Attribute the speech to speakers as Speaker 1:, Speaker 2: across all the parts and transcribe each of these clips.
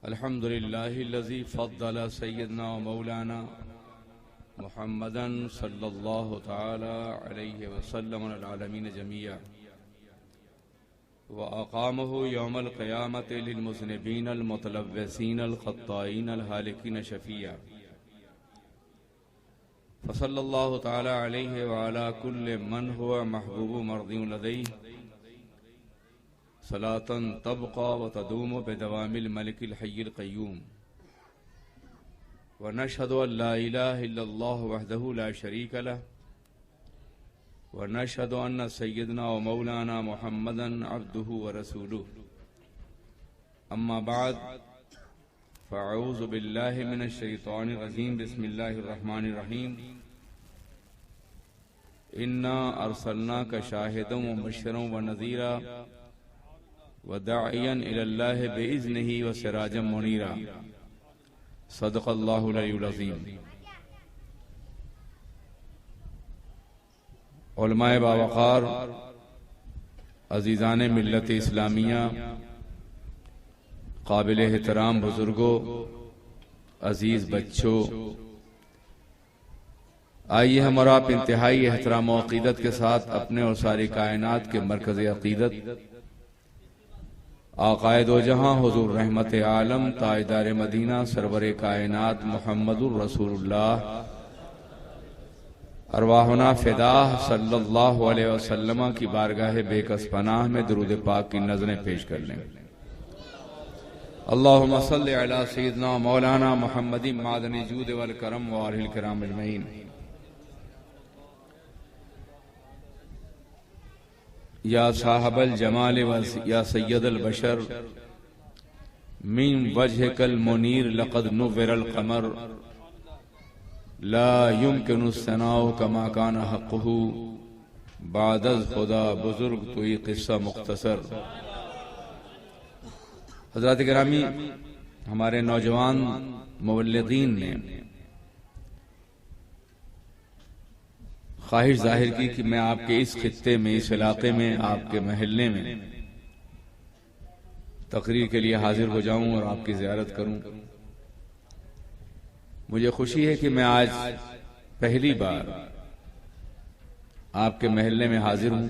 Speaker 1: अल्हम्दुलिल्लाहिल्लज़ी फ़द्दल सय्यदना व मौलाना मुहम्मदन सल्लल्लाहु तआला अलैहि वसल्लम अलल आलमीन जमीआ व अक़ामहु यौमल क़ियामति लिल मुज़निबीन अल मुतलव्विसीन अल ख़त्ताईन अल हालिकीन शफ़ीआ फ़सल्लल्लाहु तआला अलैहि व अला कुल्लि मन हुवा महबूबु मर्ज़िय्युन लदैहि सलातन तबक़ा व तदूम बिदवामिल मलिकिल हय्यिल क़य्यूम व नशहदु अन ला इलाहा इल्लल्लाह वहदहु ला शरीक लह व नशहदु अन्न सय्यदना व मौलाना मुहम्मदन अब्दुहु व रसूलुहु अम्मा बाद फ़अऊज़ु बिल्लाहि मिनश शैतानिर रजीम बिस्मिल्लाहिर रहमानिर रहीम इन्ना अर्सलनाका शाहिदन व मुबश्शिरन व नज़ीरा व दाइयन इलल्लाहि बिइज़्निही व सिराजम मुनीरा सदक़ल्लाहुल अलीयुल अज़ीम। उलमाए बावक़ार, अज़ीज़ान मिल्लत इस्लामिया, काबिल एहतराम बुजुर्गों, अजीज बच्चों, आइए हम और आप इंतहाई एहतराम व अक़ीदत के साथ अपने और सारी कायनात के मरकज़ अक़ीदत आक़ाए दो जहां हुज़ूर रहमत आलम ताजदार मदीना सरवर कायनात मुहम्मदुर रसूलुल्लाह अरवाहुना फ़िदाह सल्लल्लाहु अलैहि वसल्लम की बारगाह बेकस पनाह में दुरूद पाक की नज़रें पेश कर लें। अल्लाहुम्मा सल्लि अला सय्यिदना मौलाना मुहम्मदिन मादनी जूद वल करम व आलिहिल किराम अजमईन। या साहबल जमाल या सय्यदल बशर मिन वजहिकल मुनीर लक़द नुव्विरल क़मर ला युमकिनु सनाउ कमा काना हक़्क़ुहु बादज़ खुदा बुजुर्ग तो ये क़िस्सा मुख्तसर। हज़रात गिरामी, हमारे नौजवान मुबल्लिगीन ने ख्वाहिश जाहिर की कि मैं आपके इस खित्ते में, इस इलाके में, आपके महल्ले में तकरीर के लिए हाजिर हो जाऊं और आपकी ज़ियारत करूं। मुझे खुशी है कि मैं आज पहली बार आपके महल्ले में हाजिर हूं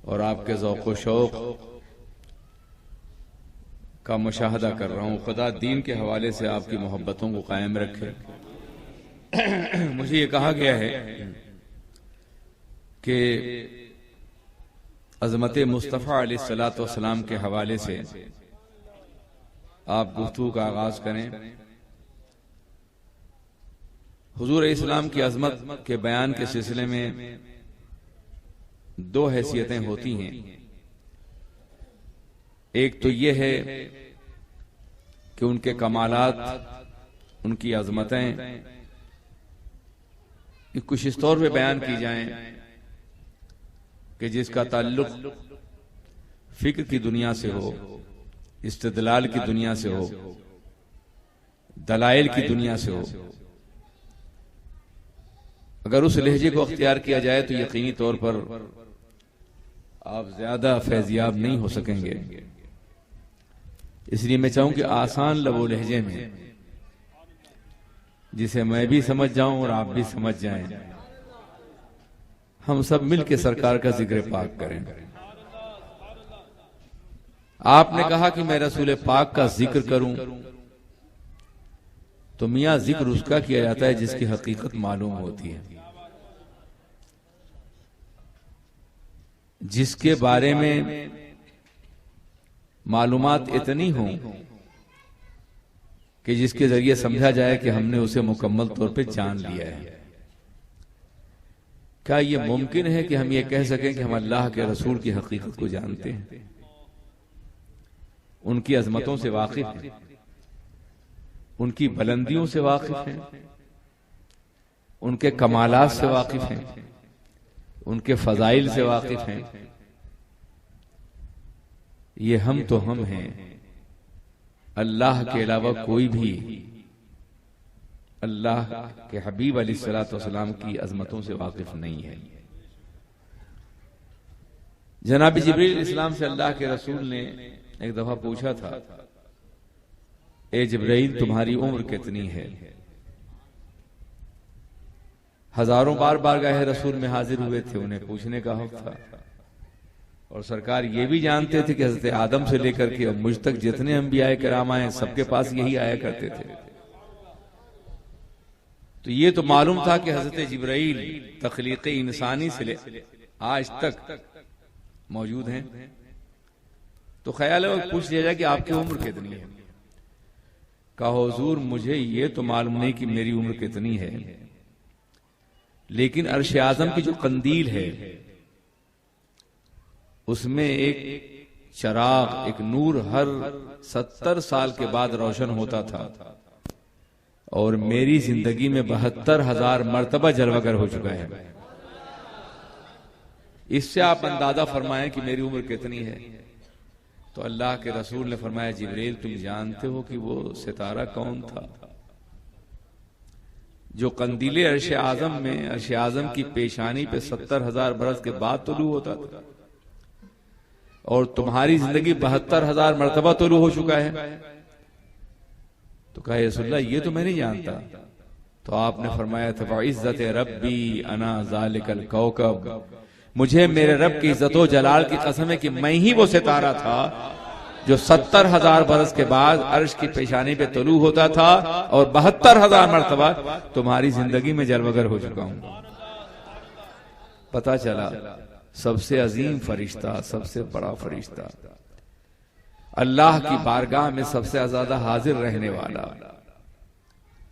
Speaker 1: और आपके ज़ौक़ व शौक़ का मुशाहदा कर रहा हूं। खुदा दीन के हवाले से आपकी मोहब्बतों को कायम रखे। मुझे ये कहा गया है कि अज़मत मुस्तफ़ा अलैहिस्सलातु वस्सलाम के हवाले से आप गुफ्तगू का आगाज करें। हुजूर इस्लाम की अज़मत के बयान के सिलसिले में दो हैसियतें होती हैं। एक तो ये है कि उनके कमालात, उनकी अज़मतें कुछ इस तौर पे बयान की जाएं कि जिसका ताल्लुक फिक्र की दुनिया से हो, इस्तिदलाल की दुनिया से हो, दलाइल की दुनिया से हो। अगर उस लहजे को अख्तियार किया जाए तो यकीनी तौर पर आप ज्यादा फैजियाब नहीं हो सकेंगे। इसलिए मैं चाहूं कि आसान लबो लहजे में, जिसे मैं भी समझ जाऊं और आप भी समझ जाएं, हम सब मिलकर सरकार का जिक्र पाक करें। आपने कहा कि मैं रसूल पाक का जिक्र करूं, तो मियां जिक्र उसका किया जाता है जिसकी हकीकत मालूम होती है, जिसके बारे में मालूमात इतनी हो कि जिसके जरिए समझा जाए कि हमने उसे मुकम्मल तौर पे जान लिया है। क्या यह मुमकिन है कि हम ये कह सकें कि हम अल्लाह के रसूल की हकीकत को जानते हैं, उनकी अजमतों से वाकिफ हैं, उनकी बुलंदियों से वाकिफ हैं, उनके कमालात से वाकिफ हैं, उनके फजाइल से वाकिफ हैं? ये हम तो हम हैं, अल्लाह के अलावा कोई भी अल्लाह के हबीब अलैहिस्सलातु वस्सलाम की अजमतों से वाकिफ नहीं है। जनाब जिब्रील इस्लाम से अल्लाह के रसूल ने एक दफा पूछा था, ए जिब्रील तुम्हारी उम्र कितनी है? हजारों बार बारगाह रसूल में हाजिर हुए थे, उन्हें पूछने का हक था। और सरकार ये भी जानते थे कि हजरत आदम से लेकर के मुझ तक जितने अंबिया किराम आए सबके पास यही आया करते थे। तो ये तो मालूम था कि हजरत जिब्रील तख्लीक इंसानी से आज तक मौजूद हैं। तो ख्याल है पूछ लिया जाए कि आपकी उम्र कितनी है। कहा हुजूर मुझे ये तो मालूम नहीं कि मेरी उम्र कितनी है, लेकिन अर्श आजम की जो कंदील है उसमें एक चराग, एक नूर हर 70 साल के बाद रोशन होता था, और मेरी जिंदगी में 72,000 मर्तबा जलवागर हो चुका है। इससे आप अंदाजा फरमाएं कि मेरी उम्र कितनी है। तो अल्लाह के रसूल ने फरमाया, जिब्रील तुम जानते हो कि वो सितारा कौन था जो कंदीले अर्श आजम में, अर्श आजम की पेशानी पे 70,000 बरस के बाद तुलू होता था, और तुम्हारी जिंदगी 72,000 मर्तबा तुलू हो चुका है। तो कहा रसूलल्लाह ये तो मैं नहीं जानता। तो आपने फरमाया था, इज्जत रब्बी अना ज़ालिकल कौकब, मुझे मेरे रब की इज्जत व जलाल की कसम है कि मैं ही वो सितारा था जो 70,000 बरस के बाद अर्श की पेशानी पे तुलू होता था, और 72,000 मर्तबा तुम्हारी जिंदगी में जलवगर हो चुका हूं। पता चला सबसे अजीम फरिश्ता, सबसे बड़ा फरिश्ता, अल्लाह की बारगाह में सबसे ज्यादा हाजिर रहने वाला,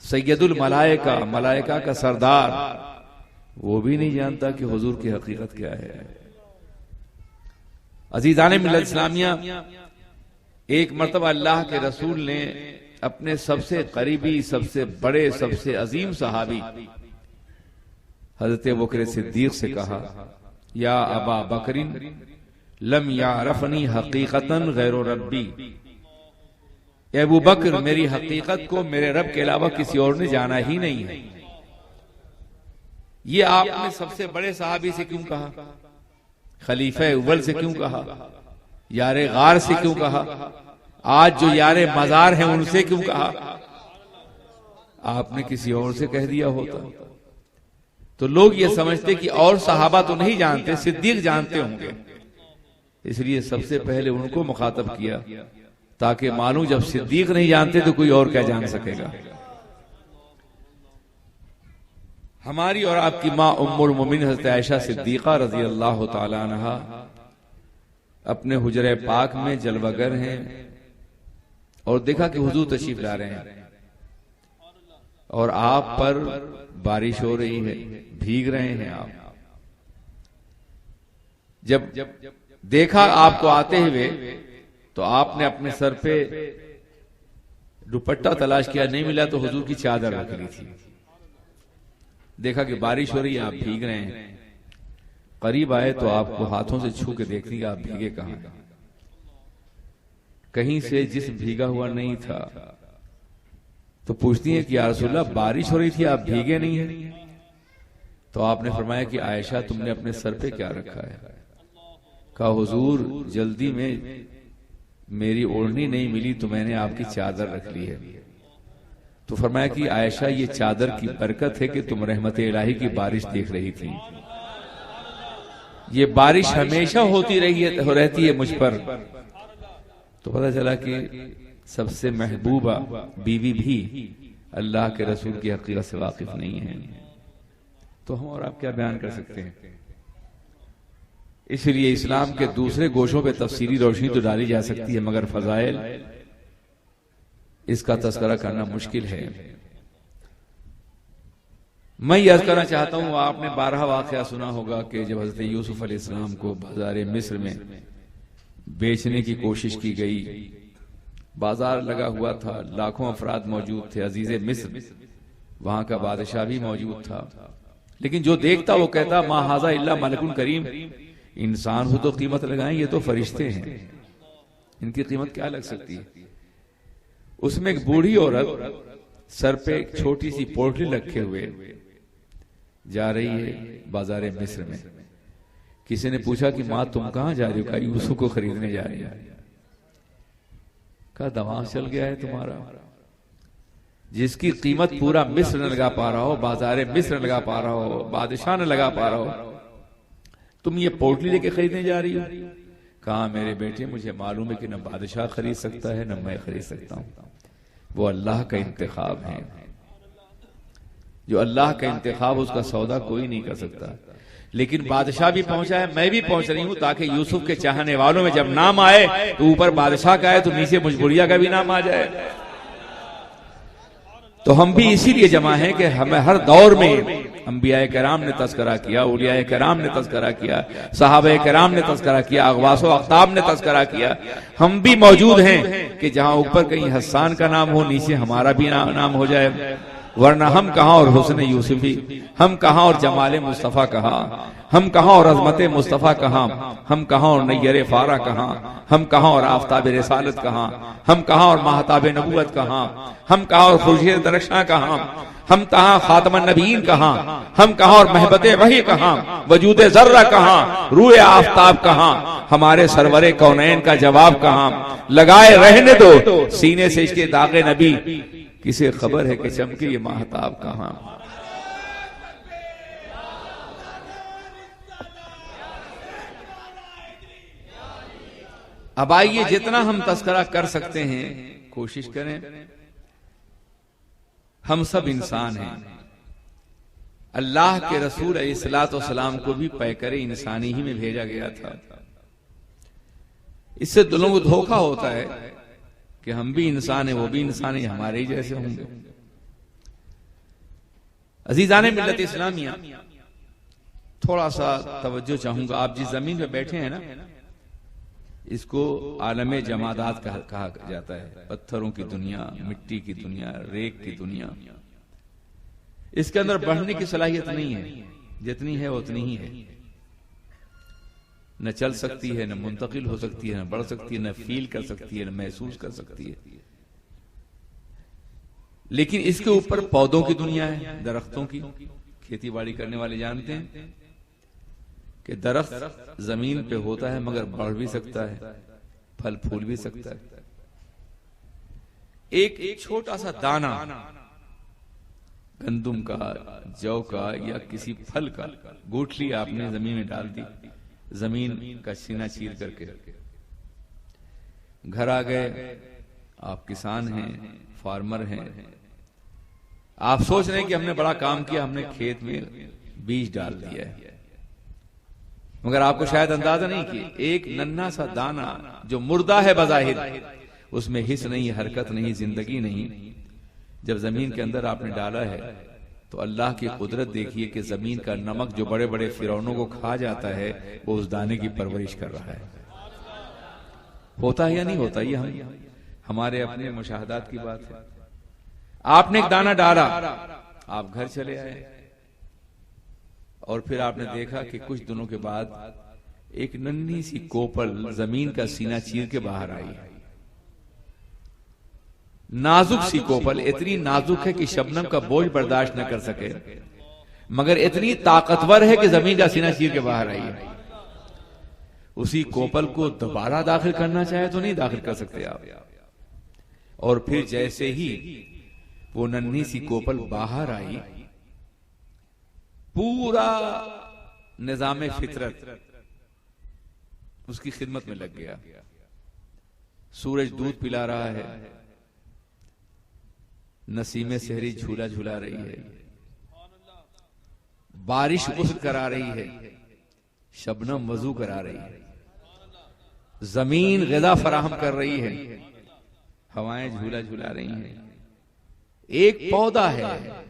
Speaker 1: सैयदुल मलाइका, मलाइका का सरदार, वो भी नहीं जानता कि हुजूर की हकीकत क्या है। अजीजान मिल्लत इस्लामिया, एक मर्तबा अल्लाह के रसूल ने अपने सबसे करीबी, सबसे बड़े, सबसे अजीम सहाबी हजरत बकर सिद्दीक से कहा, या अबा बकरिन लम यारफनी हकीकतन गैरो रब्बी, अबू बकर मेरी हकीकत को मेरे रब के अलावा किसी और ने जाना ही नहीं है। ये आपने सबसे बड़े सहाबी से क्यों कहा? खलीफा अव्वल से क्यों कहा? यारे गार से क्यों कहा? आज जो यारे मजार हैं उनसे क्यों कहा? आपने किसी और से कह दिया होता तो लोग ये समझते कि और सहाबा तो नहीं जानते, सिद्दीक जानते होंगे, इसलिए सबसे पहले उनको मुखातब किया, ताकि मालूम जब सिद्दीक नहीं जानते तो कोई और क्या जान सकेगा। हमारी और आपकी माँ उम्मुल मोमिन हज़रत आयशा सिद्दीक़ा रज़ी अल्लाह तआला अन्हा अपने हुजरे पाक में जलवागर हैं, और देखा कि हुजूर तशरीफ ला रहे हैं और आप पर बारिश हो रही है, भीग रहे हैं आप। जब देखा आपको आते हुए तो आपने अपने सर पे दुपट्टा तलाश किया, नहीं मिला तो हुजूर की चादर रख ली थी। देखा कि बारिश हो रही है, आप भीग रहे हैं, करीब आए तो आपको हाथों से छू के देखती आप भीगे कहां। कहीं से जिस्म भीगा हुआ नहीं था, तो पूछती है कि या रसूलल्लाह बारिश हो रही थी, आप भीगे नहीं है? तो आपने फरमाया कि आयशा तुमने अपने सर पे क्या रखा है? कहा हुजूर जल्दी में मेरी ओढ़नी नहीं मिली तो मैंने आपकी चादर रख ली है। तो फरमाया कि आयशा ये चादर की बरकत है कि तुम रहमत इलाही की बारिश देख रही थी। ये बारिश हमेशा होती रहती है मुझ पर। तो पता चला कि सबसे महबूबा बीवी भी अल्लाह के रसूल की हकीकत से वाकिफ नहीं है, तो हम और आप क्या बयान कर सकते हैं। इसलिए इस्लाम के दूसरे गोशों पे तफसीली रोशनी तो डाली जा सकती है, मगर फजाइल इसका तस्करा करना मुश्किल है। मैं यह करना चाहता हूं, आपने 12 वाकया सुना होगा कि जब हजरत यूसुफ अलैहिस्सलाम को बाजार मिस्र में बेचने की कोशिश की गई, बाजार लगा हुआ था, लाखों अफराद मौजूद थे, अजीज मिस्र वहां का बादशाह भी मौजूद था, लेकिन जो देखता वो कहता मा हाजा इल्ला मलकुन करीम, इंसान हो तो कीमत लगाएं, ये तो फरिश्ते हैं, इनकी कीमत क्या लग सकती है। उसमें एक बूढ़ी औरत सर पे एक छोटी सी पोटली रखे हुए जा रही है बाजार मिस्र में। किसी ने पूछा कि माँ तुम कहां जा रही हो? कहा यूसुफ को खरीदने जा रही है। कहा दिमाग चल गया है तुम्हारा? जिसकी कीमत पूरा मिस्र न लगा पा रहा हो, बाजारे मिस्र न लगा पा रहा हो, बादशाह न लगा पा रहा हो, तुम ये पोटली लेके खरीदने जा रही हो? कहा मेरे बेटे मुझे मालूम है कि न बादशाह खरीद सकता है न मैं खरीद सकता हूं। वो अल्लाह का इंतखाब है। जो अल्लाह का इंतखाब, उसका सौदा कोई नहीं कर सकता। लेकिन बादशाह भी पहुंचा है, मैं भी पहुंच रही हूं, ताकि यूसुफ के चाहने वालों में जब नाम आए तो ऊपर बादशाह का है तो नीचे मुजबुरिया का भी नाम आ जाए। तो हम भी इसीलिए जमा हैं कि हमें हर दौर में अंबियाए किराम ने तज़किरा किया, औलियाए किराम ने तज़किरा किया, सहाबाए किराम ने तज़किरा किया, अग़वासो अख़्ताब ने तज़किरा किया। हम भी मौजूद हैं कि जहां ऊपर कहीं हस्सान का नाम हो, नीचे हमारा भी नाम हो जाए। वरना हम कहां और हुस्न यूसुफी, हम कहां और जमाले मुस्तफा कहां, हम कहां और अज़मत मुस्तफा कहां, हम कहां और नय्यर फारा कहां, हम कहां और आफताब रिसालत कहां, हम कहां और महताब नबुवत कहां, हम कहां और खुर्शीद दरख्शां कहां, हम कहां खातमन नबीन कहां, हम कहां और महबत वही कहां, वजूद जर्रा कहां, रूए आफताब कहां, हमारे सरवरे कौनैन का जवाब कहां। लगाए रहने दो सीने से इसके दागे नबी, किसे खबर है कि चमके ये महताब कहां। अब आइए जितना हम तस्करा कर सकते हैं कोशिश करें। हम सब इंसान हैं। अल्लाह के रसूल अलैहिस्सलाम को भी पैकरे इंसानी ही में भेजा गया था। इससे दिलों को धोखा होता है कि हम भी इंसान हैं, वो भी इंसान है, हमारे ही जैसे होंगे। अजीजाने मिल्लत इस्लामिया, थोड़ा सा तवज्जो चाहूंगा। आप जिस जमीन पे बैठे हैं ना, इसको आलमे जमादात कहा जाता है। पत्थरों की दुनिया, मिट्टी की दुनिया, रेत की दुनिया। इसके अंदर बढ़ने की सलाहियत नहीं है, जितनी है उतनी ही है। न चल सकती है, न मुंतकिल हो सकती है, न बढ़ सकती है, न फील कर सकती है, न महसूस कर सकती है। लेकिन इसके ऊपर पौधों की दुनिया है, दरख्तों की। खेती बाड़ी करने वाले जानते हैं कि दरख्त जमीन पे होता है मगर बढ़ भी सकता है, फल फूल भी सकता है। एक छोटा सा दाना गंदुम का, जौ का या किसी फल का गुठली आपने जमीन में डाल दी, जमीन का सीना चीर करके घर आ गए। आप किसान हैं, फार्मर हैं, आप सोच रहे हैं कि हमने बड़ा काम किया, हमने खेत में बीज डाल दिया है। मगर आपको शायद अंदाजा नहीं कि एक नन्हा सा दाना जो मुर्दा है बज़ाहिर, उसमें हिस्स नहीं, हरकत नहीं, जिंदगी नहीं, जब जमीन के अंदर आपने डाला है तो अल्लाह की कुदरत देखिए कि जमीन का नमक जो बड़े बड़े फिरौनों को खा जाता है, वो उस दाने की परवरिश कर रहा है। होता है या नहीं होता? ये हमारे अपने मुशाहदात की बात है। आपने एक दाना डाला, आप घर चले आए और फिर आपने देखा कि कुछ दिनों के बाद एक नन्ही सी कोपल जमीन का सीना चीर के बाहर आई है। नाजुक सी कोपल, इतनी नाजुक है कि शबनम का बोझ बर्दाश्त न कर सके, मगर इतनी ताकतवर है कि जमीन का सीना चीर के बाहर आई है। उसी कोपल को दोबारा दाखिल करना चाहे तो नहीं दाखिल कर सकते आप। और फिर जैसे ही वो नन्ही सी कोपल बाहर आई, पूरा निजाम फितरत उसकी खिदमत में लग गया। सूरज दूध पिला रहा है, नसीमे सहरी झूला झूला रही है, बारिश गुस्ल करा रही है, शबनम वजू करा रही है, जमीन ग़िज़ा फराहम कर रही है, हवाएं झूला झूला रही हैं। एक पौधा है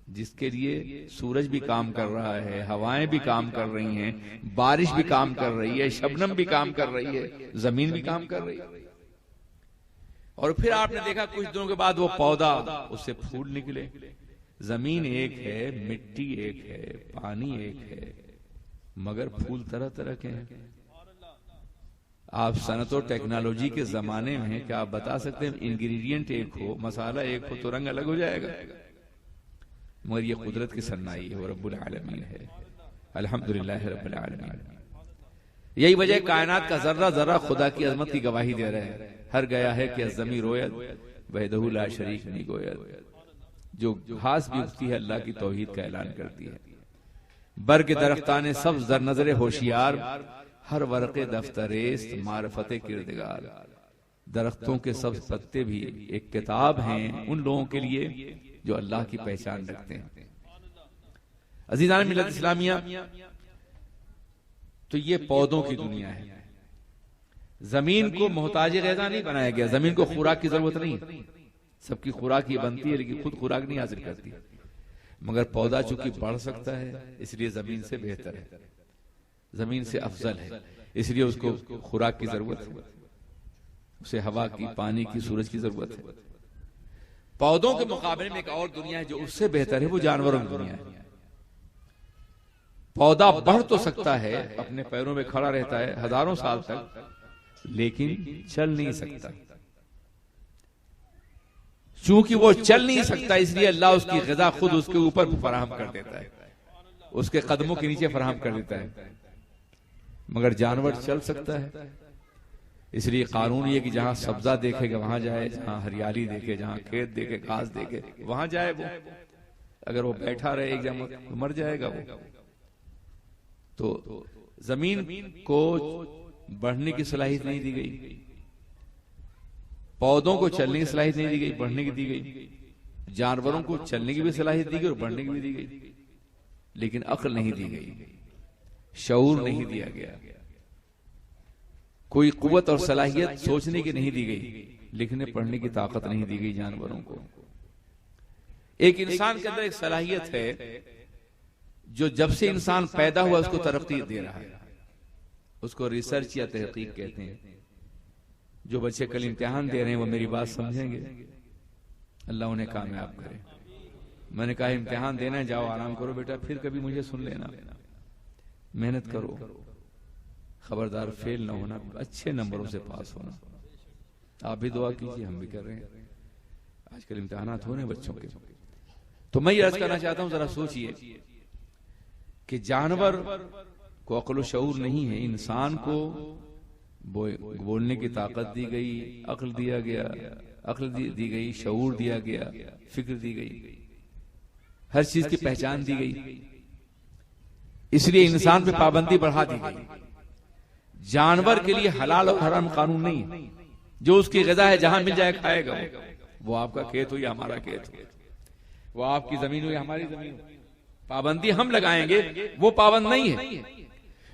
Speaker 1: जिसके लिए सूरज भी काम कर रहा है, हवाएं भी काम कर रही हैं, बारिश भी काम कर रही है, शबनम भी काम कर रही है, जमीन भी काम कर रही है। और फिर आपने देखा कुछ दिनों के बाद वो पौधा, उससे फूल निकले। जमीन एक है, मिट्टी एक है, पानी एक है, मगर फूल तरह तरह के हैं। आप सनत और टेक्नोलॉजी के जमाने में हैं, क्या आप बता सकते हैं इंग्रेडिएंट एक हो, मसाला एक हो तो रंग अलग हो जाएगा? मगर ये कुदरत की सन्नाई है, वो रब्बुल आलमीन है। अल्हम्दुलिल्लाह रब्बिल आलमीन। यही वजह कायनात का जर्रा जर्रा खुदा की अजमत की गवाही दे रहे हैं। हर गया है कि जमी रोयत वहदहू ला शरीक नहीं गोयत। जो घास भी उगती है अल्लाह की तौहीद का ऐलान करती है। बर के दरख्ताने सब जर नजरे होशियार, हर वरक़े दफ्तरेस्त मारफते किरदगार। दरख्तों के सब पत्ते भी एक किताब हैं उन लोगों के लिए जो अल्लाह की पहचान रखते हैं। अज़ीज़ान मिल्लत इस्लामिया, तो ये पौधों की दुनिया है। जमीन को मोहताज ग़िज़ा नहीं बनाया गया। जमीन को खुराक की जरूरत नहीं है, सबकी खुराक ये बनती है लेकिन खुद खुराक नहीं हासिल करती। मगर पौधा चूंकि बढ़ सकता है इसलिए जमीन से बेहतर है, जमीन से अफजल है, इसलिए उसको खुराक की जरूरत है, उसे हवा की, पानी की, सूरज की जरूरत है। पौधों के मुकाबले में एक और दुनिया है जो उससे बेहतर है, वो जानवरों की दुनिया है। पौधा बढ़ तो सकता है, अपने पैरों में खड़ा रहता है हजारों साल तक, लेकिन चल नहीं सकता। चूंकि वो चल नहीं सकता इसलिए अल्लाह उसकी ग़िज़ा खुद उसके ऊपर फराहम कर देता है, उसके कदमों के नीचे फराहम कर देता है। मगर जानवर चल सकता है, इसलिए कानून ये कि जहां सब्जा देखेगा वहां जाए, जहां हरियाली देखे, जहां खेत देखे, घास देखे वहां जाए वो। अगर वो बैठा रहे एक जगह तो मर जाएगा वो। तो जमीन को बढ़ने की सलाहियत नहीं दी गई, पौधों को चलने की सलाहियत नहीं दी गई, बढ़ने की दी गई। जानवरों को चलने की भी सलाहियत दी गई और बढ़ने की भी दी गई, लेकिन अक्ल नहीं दी गई, शऊर नहीं दिया गया। कोई कुव्वत और सलाहियत सोचने की नहीं दी गई, लिखने पढ़ने की ताकत नहीं दी गई जानवरों को। एक इंसान के अंदर एक सलाहियत है जो जब से इंसान पैदा हुआ उसको तरक्की दे रहा है, उसको रिसर्च या तहकीक कहते हैं। जो बच्चे कल इम्तिहान दे रहे हैं वो मेरी बात समझेंगे, अल्लाह उन्हें कामयाब करे। मैंने कहा इम्तिहान देना है, जाओ आराम करो बेटा, फिर कभी मुझे सुन लेना, मेहनत करो, खबरदार फेल ना होना, अच्छे नंबरों से पास होना। आप भी दुआ कीजिए, हम भी कर रहे हैं। आजकल इम्तिहानात हो रहे हैं बच्चों के। तो मैं ये अर्ज करना चाहता हूं, जरा सोचिए कि जानवर को अक्ल शऊर नहीं है, इंसान को बोलने की ताकत दी गई, अक्ल दिया गया, अक्ल दी गई, शऊर दिया गया, फिक्र दी गई, हर चीज की पहचान दी गई। इसलिए इंसान पे पाबंदी बढ़ा दी गई। जानवर के लिए हलाल और हराम कानून नहीं, जो उसकी ग़िज़ा है जहां मिल जाए खाएगा वो आपका खेत हो या हमारा खेत हो, वो आपकी जमीन हो या हमारी जमीन हो। पाबंदी हम लगाएंगे, वो पाबंद नहीं है।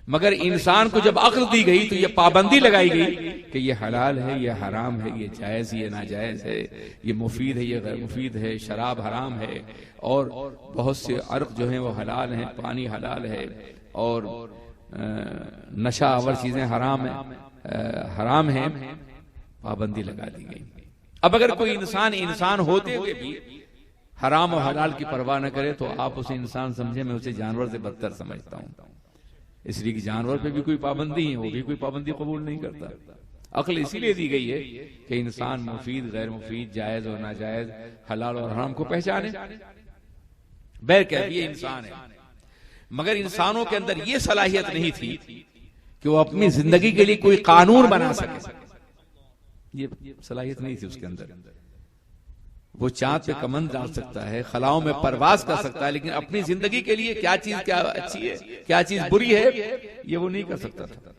Speaker 1: मगर इंसान को जब अक्ल दी गई तो ये पाबंदी लगाई गई कि ये हलाल है, ये हराम है, ये जायज, ये नाजायज है, ये मुफीद है, ये गैर मुफीद है, शराब हराम है, और बहुत से अर्क जो हैं वो हलाल हैं, पानी हलाल है, और नशा आवर चीजें हराम है। पाबंदी लगा दी गई। अब अगर कोई इंसान होते हुए भी हराम और हलाल की परवाह न करे तो आप उसे इंसान समझे, मैं उसे जानवर से बदतर समझता हूं। इसलिए कि जानवर पे भी कोई पाबंदी है, वो भी कोई पाबंदी कबूल नहीं करता। अक्ल इसीलिए दी गई है कि इंसान मुफीद, गैर मुफीद, जायज और नाजायज, हलाल और हराम को पहचाने। बैर कहती है इंसान है, मगर इंसानों के अंदर यह सलाहियत नहीं थी कि वो अपनी जिंदगी के लिए कोई कानून बना सके। ये सलाहियत नहीं थी उसके अंदर। वो चांद पे कमंद डाल सकता है, खलाओं में परवाज कर सकता है, लेकिन अपनी जिंदगी के लिए क्या चीज क्या अच्छी है, क्या चीज बुरी है, ये वो नहीं कर सकता था।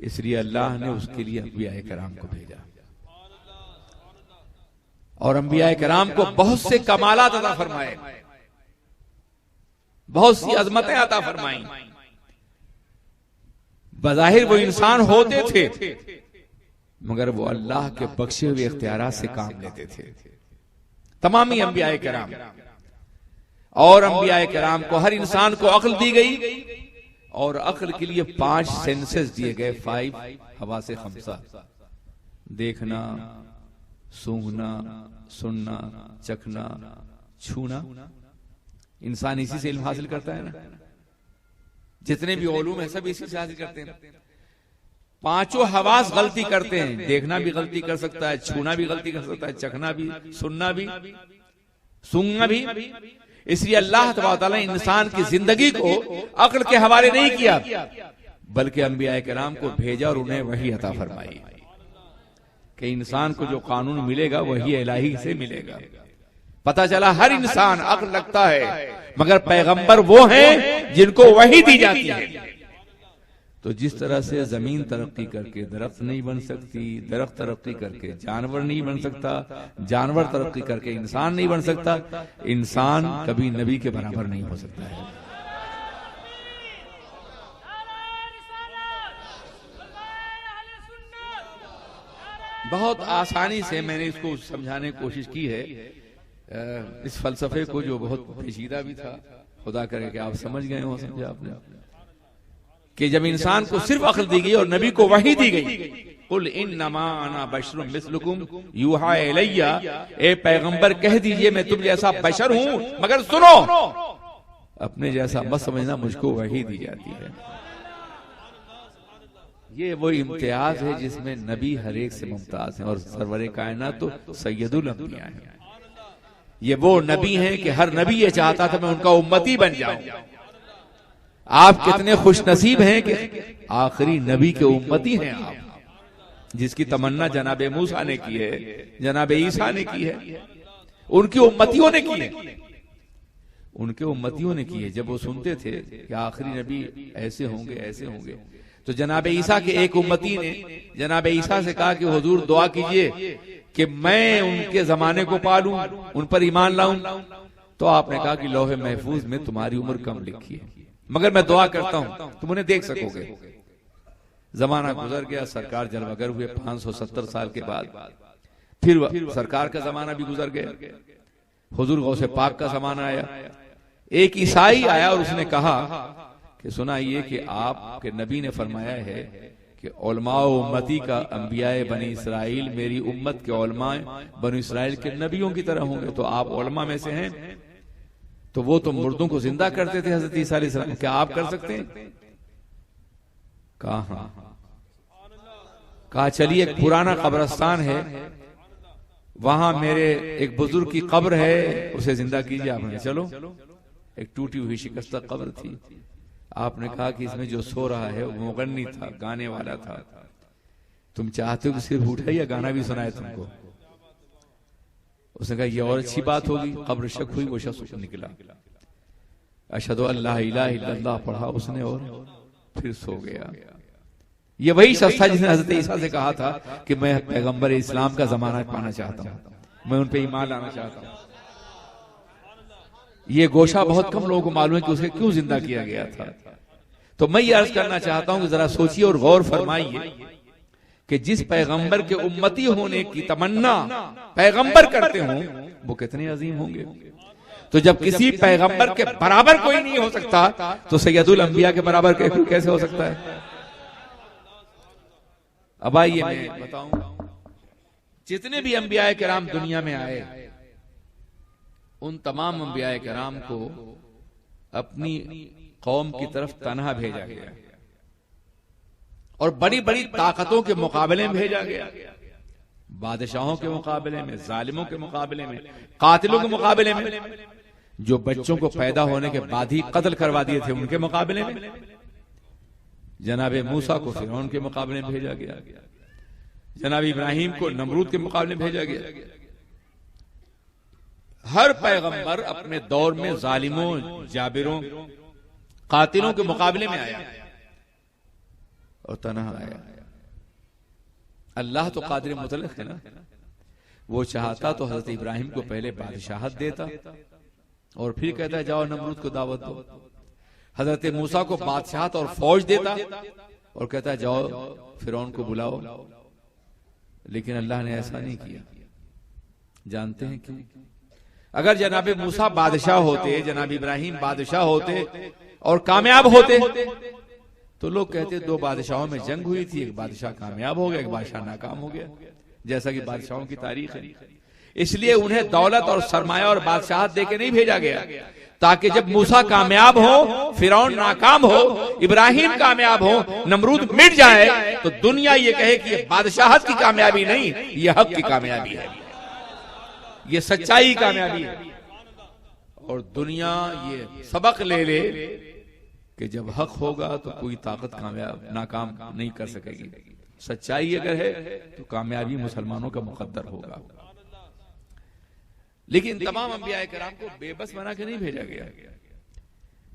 Speaker 1: इसलिए अल्लाह ने उसके लिए अंबिया कराम को भेजा, और अंबिया कराम को बहुत से कमालात अता फरमाए, बहुत सी अजमतें अता फरमाई। बज़ाहिर वो इंसान होते थे, मगर वो अल्लाह के बख्शे हुए इख्तियारात से काम लेते थे। तमामी अंबिया कराम और अंबिया कराम को, हर इंसान को अक्ल दी गई, और अक्ल के लिए 5 सेंसेस दिए गए। 5 हवा से 5, देखना, सूंघना, सुनना, चखना, छूना। इंसान इसी से इल्म हासिल करता है ना, जितने भी उलूम है सब इसी से हासिल करते हैं। 5 हवास गलती करते हैं, देखना भी गलती कर सकता है, छूना भी गलती कर सकता है, चखना भी, सुनना भी, सूंघना भी। इसलिए अल्लाह तबारक व तआला ने इंसान की जिंदगी को अक्ल के हवाले नहीं किया, बल्कि अंबिया किराम को भेजा और उन्हें वही अता फरमाई कि इंसान को जो कानून मिलेगा वही इलाही से मिलेगा। पता चला हर इंसान अक्ल लगता है, मगर पैगंबर वो हैं जिनको वही दी जाती है। तो जिस तरह से जमीन तरक्की करके दरख्त नहीं बन सकती, दरख्त तरक्की करके जानवर नहीं बन सकता, जानवर तरक्की करके इंसान नहीं बन सकता, इंसान कभी नबी के बराबर नहीं हो सकता है। बहुत आसानी से मैंने इसको समझाने की कोशिश की है, इस फलसफे को जो बहुत पेचीदा भी था। खुदा करे कि आप समझ गए हो, समझे आपने, कि जब इंसान को सिर्फ अक्ल दी गई और नबी को वही दी गई, कुल इन्नमा अना बशरुम मिस्लुकुम यूहा इलैया, ए पैगंबर कह दीजिए मैं तुम जैसा बशर हूं, मगर सुनो, अपने जैसा मत समझना, मुझको वही दी जाती है। ये वो इम्तियाज है जिसमें नबी हर एक से मुमताज है, और सरवरे कायनात तो सैयदुल अंबिया है। ये वो नबी हैं कि हर नबी ये चाहता था मैं उनका उम्मती बन जाऊं। आप कितने खुश नसीब हैं कि आखिरी नबी के उम्मती हैं आप, जिसकी तमन्ना जनाब मूसा ने की है, जनाब ईसा ने की है, उनकी उम्मतियों ने की है, उनके उम्मतियों ने की है। जब वो सुनते थे कि आखिरी नबी ऐसे होंगे ऐसे होंगे, तो जनाब ईसा के एक उम्मती ने जनाब ईसा से कहा कि हुजूर दुआ कीजिए कि मैं उनके जमाने को पालूं, उन पर ईमान लाऊं। तो आपने कहा कि लौहे महफूज में तुम्हारी उम्र कम लिखी है, मगर मैं दुआ करता हूं तुम उन्हें देख सकोगे। जमाना गुजर गया, सरकार जलवगर हुए 570 साल के बाद, फिर सरकार का जमाना भी गुजर गया, हुजूर गौसे पाक का जमाना आया। एक ईसाई आया और उसने कहा कि सुनाइए कि आपके नबी ने फरमाया है कि उलमा उम्मती का अंबियाए बनी इसराइल, मेरी उम्मत के उलमा बनी इसराइल के नबियों की तरह होंगे, तो आप उलमा में से हैं। तो वो तो मुर्दों को जिंदा करते थे हजरत ईसा अलैहिस्सलाम, क्या आप कर सकते हैं? कहा चलिए एक पुराना कब्रिस्तान है, वहां मेरे एक बुजुर्ग की कब्र है, उसे जिंदा कीजिए। आपने चलो, एक टूटी हुई शिकस्ता कब्र थी। आपने कहा कि इसमें जो सो रहा है वो मुगन्नी था, गाने वाला था, तुम चाहते हो कि सिर्फ उठे या गाना भी सुनाए तुमको? उसने कहा ये और अच्छी बात होगी। कब्र शक हुई, वो शख्स निकला, अशहदु अल्ला इलाहा इल्लल्लाह पढ़ा उसने और फिर सो गया। ये वही शख्स था जिसने हजरत ईसा से कहा था कि मैं पैगंबर इस्लाम का जमाना पाना चाहता हूं, मैं उन पे ईमान लाना चाहता हूं। ये गोशा बहुत कम लोगों को मालूम है कि उसे क्यों जिंदा किया गया था। तो मैं ये अर्ज करना चाहता हूं कि जरा सोचिए और गौर फरमाइए कि जिस पैगंबर के उम्मती होने की तमन्ना पैगंबर करते हों वो कितने अजीम होंगे। तो जब किसी पैगंबर के बराबर कोई नहीं हो सकता, तो सैयदुल अंबिया के बराबर कैसे हो सकता है? अब आइए मैं बताऊं, जितने भी अंबिया किराम दुनिया में आए, उन तमाम अंबिया किराम को अपनी कौम की तरफ तन्हा भेजा गया और बड़ी बड़ी ताकतों के मुकाबले में भेजा गया, बादशाहों के मुकाबले में, जालिमों के मुकाबले में, कातिलों के मुकाबले में, जो बच्चों को पैदा होने के बाद ही कत्ल करवा दिए थे उनके मुकाबले में, जनाब मूसा को फिरौन के मुकाबले में भेजा गया, जनाब इब्राहिम को नमरूद के मुकाबले में भेजा गया। हर पैगंबर अपने दौर में जालिमों, जाबिरों, कातिलों के मुकाबले में आया और तन्हा आया। अल्लाह तो कादिर मुतलक है ना, वो चाहता तो हजरत इब्राहिम को पहले बादशाहत देता और फिर कहता जाओ नमरूद को दावत दो। हजरत मूसा को बादशाहत और फौज देता और कहता जाओ फिरौन को बुलाओ। लेकिन अल्लाह ने ऐसा नहीं किया। जानते हैं क्यों? अगर जनाब मूसा बादशाह होते, जनाब इब्राहिम बादशाह होते और कामयाब होते, तो लोग कहते दो बादशाहों में जंग हुई थी, एक बादशाह कामयाब हो गया, एक बादशाह नाकाम हो गया, जैसा कि बादशाहों की तारीख है। इसलिए उन्हें दौलत और सरमाया और बादशाहत देके नहीं भेजा गया, ताकि जब मूसा कामयाब हो, फिरौन नाकाम हो, इब्राहिम कामयाब हो, नमरूद मिट जाए, तो दुनिया ये कहे कि ये बादशाहत की कामयाबी नहीं, ये हक की कामयाबी है, ये सच्चाई कामयाबी है। और दुनिया ये सबक ले ले कि जब हक होगा तो कोई ताकत नाकाम नहीं कर सकेगी। सच्चाई अगर है तो कामयाबी मुसलमानों का मुकद्दर होगा। लेकिन तमाम अंबिया किराम को बेबस बना के नहीं भेजा गया।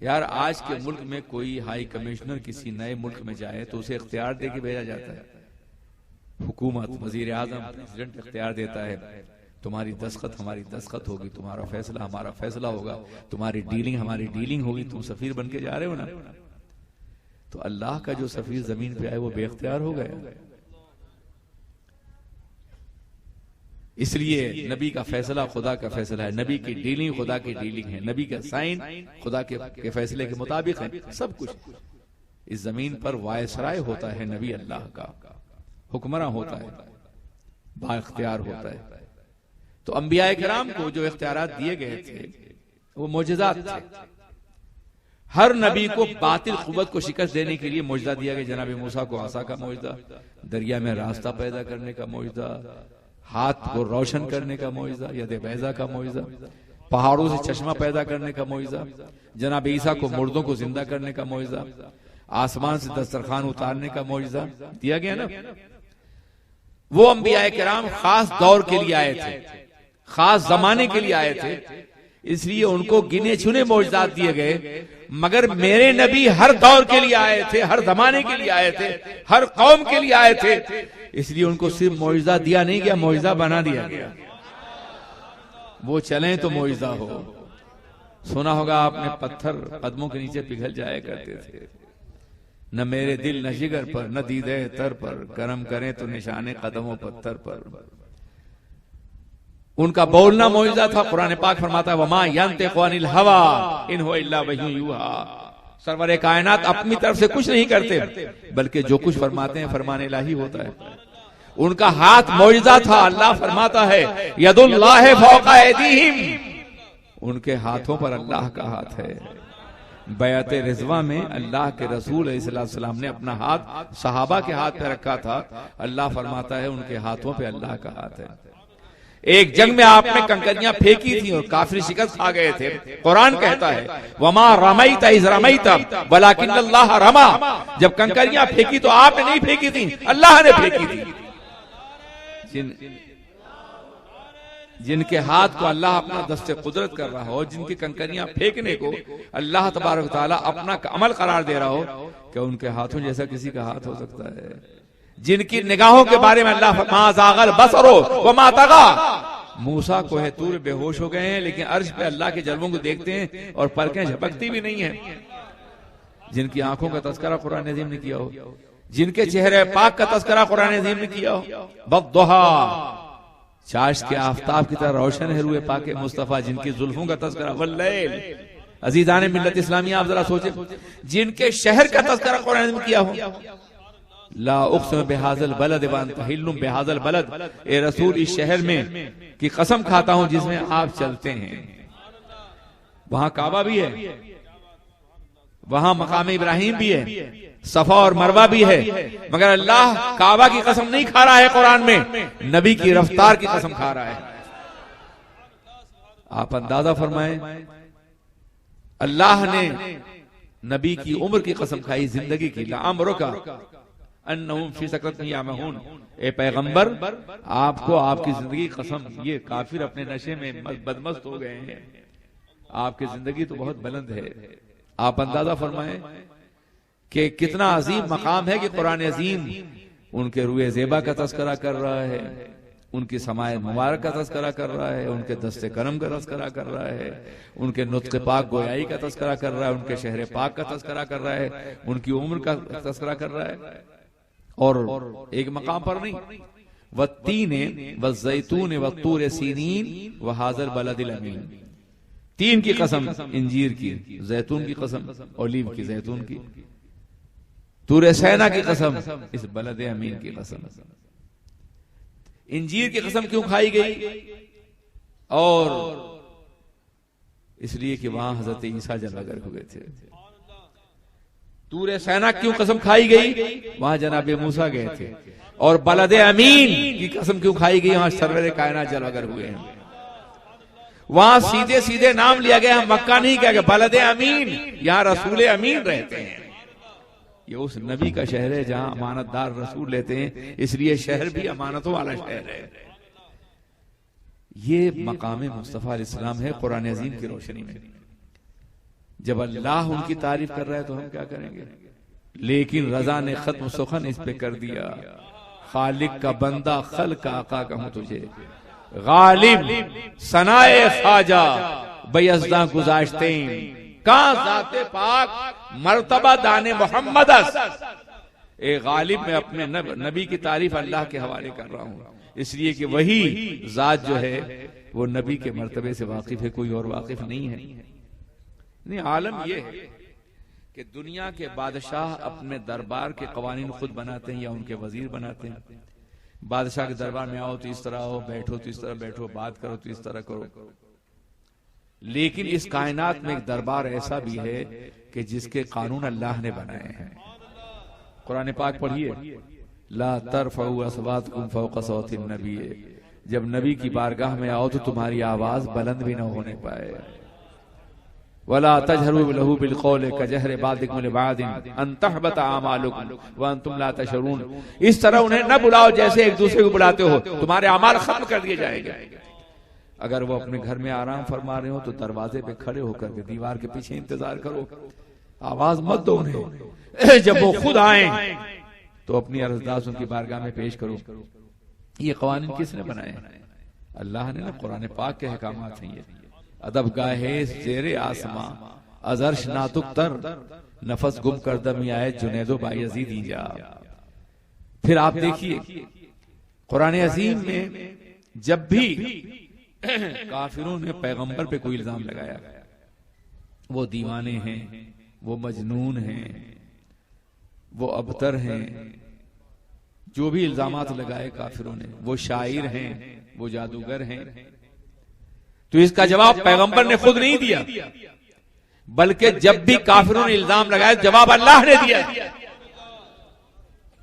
Speaker 1: यार आज के मुल्क में कोई हाई कमिश्नर किसी नए मुल्क में जाए तो उसे इख्तियार दे के भेजा जाता है। हुकूमत, वजीर आजम, प्रेसिडेंट इख्तियार देता है, तुम्हारी दस्तखत हमारी दस्तखत होगी, तुम्हारा फैसला हमारा फैसला होगा, तुम्हारी डीलिंग हमारी डीलिंग होगी, तुम सफीर बन के जा रहे हो ना। तो अल्लाह का जो सफीर जमीन पे आए वो बेख्तियार हो गया। इसलिए नबी का फैसला खुदा का फैसला है, नबी की डीलिंग खुदा की डीलिंग है, नबी का साइन खुदा के फैसले के मुताबिक है। सब कुछ इस जमीन पर वायसराय होता है, नबी अल्लाह का हुक्मरान होता है, बाइख्तियार होता है। तो अंबिया किराम को जो इख्तियारात दिए गए थे वो मोजज़ात थे। हर नबी को बातिल कुव्वत को शिकस्त देने के लिए मोजज़ा दिया गया। जनाब मूसा को आसा का मोजज़ा, दरिया में रास्ता पैदा करने का मोजज़ा, हाथ को रोशन करने का मोइज़ा, यदे बैज़ा का मोइज़ा, पहाड़ों से चश्मा पैदा करने का मोइज़ा, जनाब ईसा को मुर्दों को जिंदा करने का मोइज़ा, आसमान से दस्तरखान उतारने का मोइज़ा दिया गया ना। वो अंबिया किराम खास दौर के लिए आए थे, खास जमाने के लिए आए थे, इसलिए उनको गिने चुने मोइज़ात दिए गए। मगर मेरे नबी हर दौर के लिए आए थे, हर जमाने के लिए आए थे, हर कौम के लिए आए थे, इसलिए उनको सिर्फ मोइज़ा दिया नहीं गया, मोइज़ा बना दिया गया। वो चलें तो मोइज़ा हो। सुना होगा आपने, पत्थर कदमों के नीचे पिघल जाया करते थे। न मेरे दिल न जिगर पर, न दीदे तर पर, करम करें तो निशाने कदमों पत्थर पर। उनका बोलना मोइज़ा था। कुरान पाक फरमाता है, वमा यंतिक़ु अनिल हवा इन हुवा इल्ला वह्युन यूहा। सरवरे कायनात अपनी तरफ से कुछ नहीं करते, बल्कि जो कुछ फरमाते हैं फरमाने इलाही होता है। उनका हाथ मोइज़ा था। अल्लाह फरमाता है, यदुल्लाहि फौका ऐदीहिम, उनके हाथों पर अल्लाह का हाथ है। बैअत रिज़वा में अल्लाह के रसूल अलैहिस्सलाम ने अपना हाथ सहाबा के हाथ पे रखा था। अल्लाह फरमाता है उनके हाथों पे अल्लाह का हाथ है। एक जंग में आपने कंकरियां फेंकी थी और काफिर शिकस्त खा गए थे। कुरान कहता है, वमा रमैता इज़ रमैता वलाकिन अल्लाह रमा। जब कंकरियां फेंकी तो आपने नहीं फेंकी थी, अल्लाह ने फेंकी थी। जिनके हाथ को अल्लाह अपना दस्ते कुदरत कर रहा हो, जिनकी कंकरियां फेंकने को अल्लाह तबारक तआला अपना अमल करार दे रहा हो, क्या उनके हाथों जैसा किसी का हाथ हो सकता है? जिनकी निगाहों के बारे में अल्लाह मा ज़ागल बसरो व मा तगा। मूसा को है तूर बेहोश हो गए हैं, लेकिन अर्श पे अल्लाह के जलवों को देखते हैं और पलकें झपकती भी नहीं है। जिनकी आंखों का तस्करा कुरान अज़ीम ने किया हो, जिनके चेहरे पाक का तस्करा कुरान अज़ीम ने किया हो। बद्दुहा, चाश के आफताब की तरह रोशन है रूए पाके मुस्तफा, जिनकी जुल्फों का तस्करा। वल्लैल, अजीजान मिल्लत इस्लामिया, आप जरा सोचे, जिनके शहर का तस्करा कुरान में किया हो। ला उक़्सिमु बिहाज़ल बलद व अंत हिल्लुम बिहाज़ल बलद, ए रसूल इस शहर में की कसम खाता हूं जिसमें आप चलते हैं। वहां काबा भी है, वहां मकाम इब्राहिम भी है, सफा और मरवा भी है, मगर अल्लाह काबा की कसम नहीं खा रहा है कुरान में, नबी की रफ्तार की कसम खा रहा है। आप अंदाजा फरमाएं, अल्लाह ने नबी की उम्र की कसम खाई, जिंदगी की। लाअमरुका अन्नहुम फी सकरतिहिम यामहून, ए पैगंबर आपको आपकी जिंदगी कसम, ये काफिर अपने नशे में बदमस्त हो गए हैं, आपकी जिंदगी तो बहुत बुलंद है। आप अंदाजा फरमाएं कि कितना अजीम मकाम है कि कुरान अजीम उनके रूए ज़ेबा का तस्करा कर रहा है, उनकी समाए मुबारक का तस्करा कर रहा है, उनके दस्ते करम का तस्करा कर रहा है, उनके नुत्क़ पाक गोयाई का तस्करा कर रहा है, उनके शहर पाक का तस्करा कर रहा है, उनकी उम्र का तस्करा कर रहा है। और एक मकाम पर नहीं, वत्तीने वज़्ज़ैतून वत्तूर सीनीन वहाज़ल बलदिल अमीन, तीन की कसम, इंजीर की, जैतून की कसम, ओलीव की, जैतून की, तूर सैना की कसम, इस बलद अमीन की कसम। इंजीर की कसम क्यों खाई गई? और इसलिए कि वहां हजरत ईसा जलागर हो गए थे। तूर सैना क्यों कसम खाई गई? वहां जनाब मूसा गए थे। और बलद अमीन की कसम क्यों खाई गई? वहां सरवर कायनात जलागर हुए हैं। वहां सीधे सीधे नाम लिया गया, मक्का नहीं कहा गया, बलदे अमीन, यहां रसूल अमीन रहते हैं। ये उस नबी का शहर है जहां अमानतदार रसूल लेते हैं, इसलिए शहर भी अमानतों वाला शहर है। ये मकाम मुस्तफा अलैहिस्सलाम है कुरान अजीम की रोशनी में। जब अल्लाह उनकी तारीफ कर रहा है तो हम क्या करेंगे? लेकिन रजा ने खत्म सुखन इस पे कर दिया, खालिक का बंदा खल का आका कहूं तुझे, गालिब सनाए ख्वाजा बयज़दा गुज़ाश्तें, कहां जाते पाक मर्तबा दाने मोहम्मद। ए गालिब मैं अपने नबी की तारीफ अल्लाह के हवाले कर रहा हूं, इसलिए कि वही जात जो है वो नबी के मर्तबे से वाकिफ है, कोई और वाकिफ नहीं है। नहीं, आलम यह है कि दुनिया के बादशाह अपने दरबार के कवानीन खुद बनाते हैं या उनके वजीर बनाते हैं। बादशाह के दरबार में आओ तो इस तरह हो, बैठो तो इस तरह बैठो, बात करो तो इस तरह करो। लेकिन इस कायनात में एक दरबार ऐसा भी है कि जिसके कानून अल्लाह ने बनाए हैं। कुरान पाक पढ़िए, ला तरफऊ अस्वातकुम फौqa सौतिन नबी, जब नबी की बारगाह में आओ तो तुम्हारी आवाज बुलंद भी न होने पाए। वला तजहरू लहू बिलकौल कजहर बादिकुम लिबादिन अन तहबत आमालुकुम व अंतुम ला तशऊरून, इस तरह उन्हें न बुलाओ जैसे एक दूसरे को बुलाते हो, तुम्हारे अमाल खत्म कर दिए जाएंगे। अगर वो अपने घर में आराम फरमा रहे हो तो दरवाजे पे खड़े होकर के दीवार के पीछे इंतजार करो, आवाज मत दो उन्हें। जब वो खुद आए तो अपनी अर्जदास उनकी बारगाह में पेश करो। ये कवानीन किसने बनाए? अल्लाह ने ना, कुरान पाक के अहकामात हैं ये। अदब गाहे जेरे आसमां अजर्श नातुक तर नफस गुम कर दमी आए जुनैदो बायजीद ईजा। फिर आप देखिए कुरान अजीम में जब भी काफिरों ने पैगंबर पे कोई इल्जाम लगाया, वो दीवाने हैं, वो मजनून हैं, वो अबतर हैं, जो भी इल्जामात लगाए काफिरों ने, वो शायर हैं, वो जादूगर हैं, तो इसका जवाब पैगंबर ने खुद नहीं दिया, बल्कि जब भी काफिरों ने इल्जाम लगाया जवाब अल्लाह ने दिया।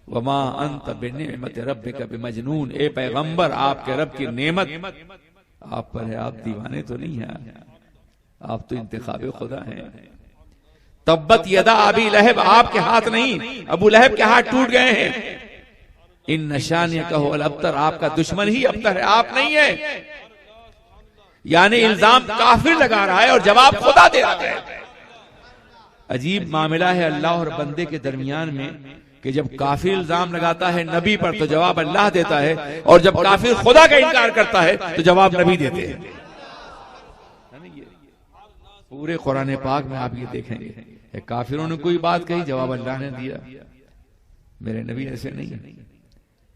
Speaker 1: वमा अंत बिनिअमत रब्बिका बिमजनून, ए पैगंबर आपके रब की नेमत आप पर है, आप दीवाने तो नहीं हैं, आप तो इंतखाब खुदा हैं। तब्बत यदा अबी लहब, आपके हाथ नहीं, अबू लहब के हाथ टूट गए हैं। इन नशानिया कहो अल अब्तर, आपका दुश्मन ही अब्तर है, आप नहीं है। यानी इल्जाम काफिर लगा रहा है और जवाब खुदा दे रहा है। अजीब मामला है अल्लाह और बंदे के दरमियान में कि जब काफिर इल्जाम लगाता है नबी पर तो जवाब अल्लाह देता है, और जब काफिर खुदा का इनकार करता है तो जवाब नबी देते हैं। पूरे कुरान पाक में आप ये देखेंगे, काफिरों ने कोई बात कही, जवाब अल्लाह ने दिया। मेरे नबी ऐसे नहीं है।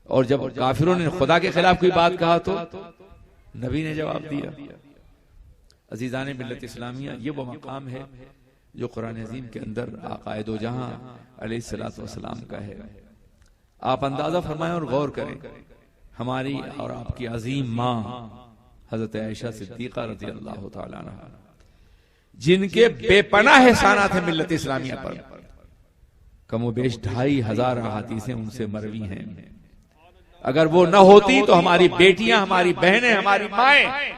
Speaker 1: और जब काफिरों ने खुदा के खिलाफ कोई बात कहा तो नबी ने जवाब दिया। अजीजान मिल्लत इस्लामिया, ये वो मकाम है जो कुरान अजीम के अंदर आकाए दो जहां अलैहिस्सलातु वस्सलाम का है। आप अंदाजा फरमाएं और गौर करें, हमारी और आपकी अजीम मां हजरत आयशा सिद्दीका रज़ी अल्लाह तआला अन्हा, जिनके बेपनाह एहसानात हैं मिल्लत इस्लामिया पर, कमोबेश 2500 अहादीसें उनसे मरवी हैं। अगर वो न होती तो हमारी बेटियां, हमारी बहनें, हमारी माएं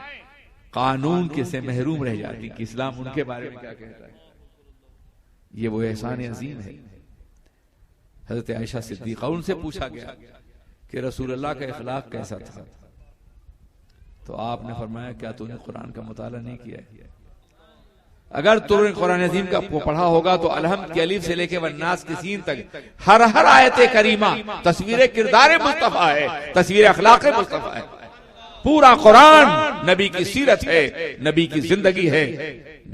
Speaker 1: कानून के से महरूम रह जाती कि इस्लाम उनके बारे में क्या कहता है। ये वो एहसान अजीम है। हजरत आयशा सिद्दीका, उनसे पूछा गया कि रसूलुल्लाह का इखलाक कैसा था, तो आपने फरमाया क्या तूने कुरान का मुताला नहीं किया है? अगर तूने कुरान अजीम का पढ़ा होगा तो अलहम्द की अलीफ से लेके वन्नास की सीन तक हर आयत करीमा तस्वीर किरदार मुस्तफा है, तस्वीर अखलाक मुस्तफा है। पूरा कुरान नबी की सीरत है, नबी की जिंदगी है,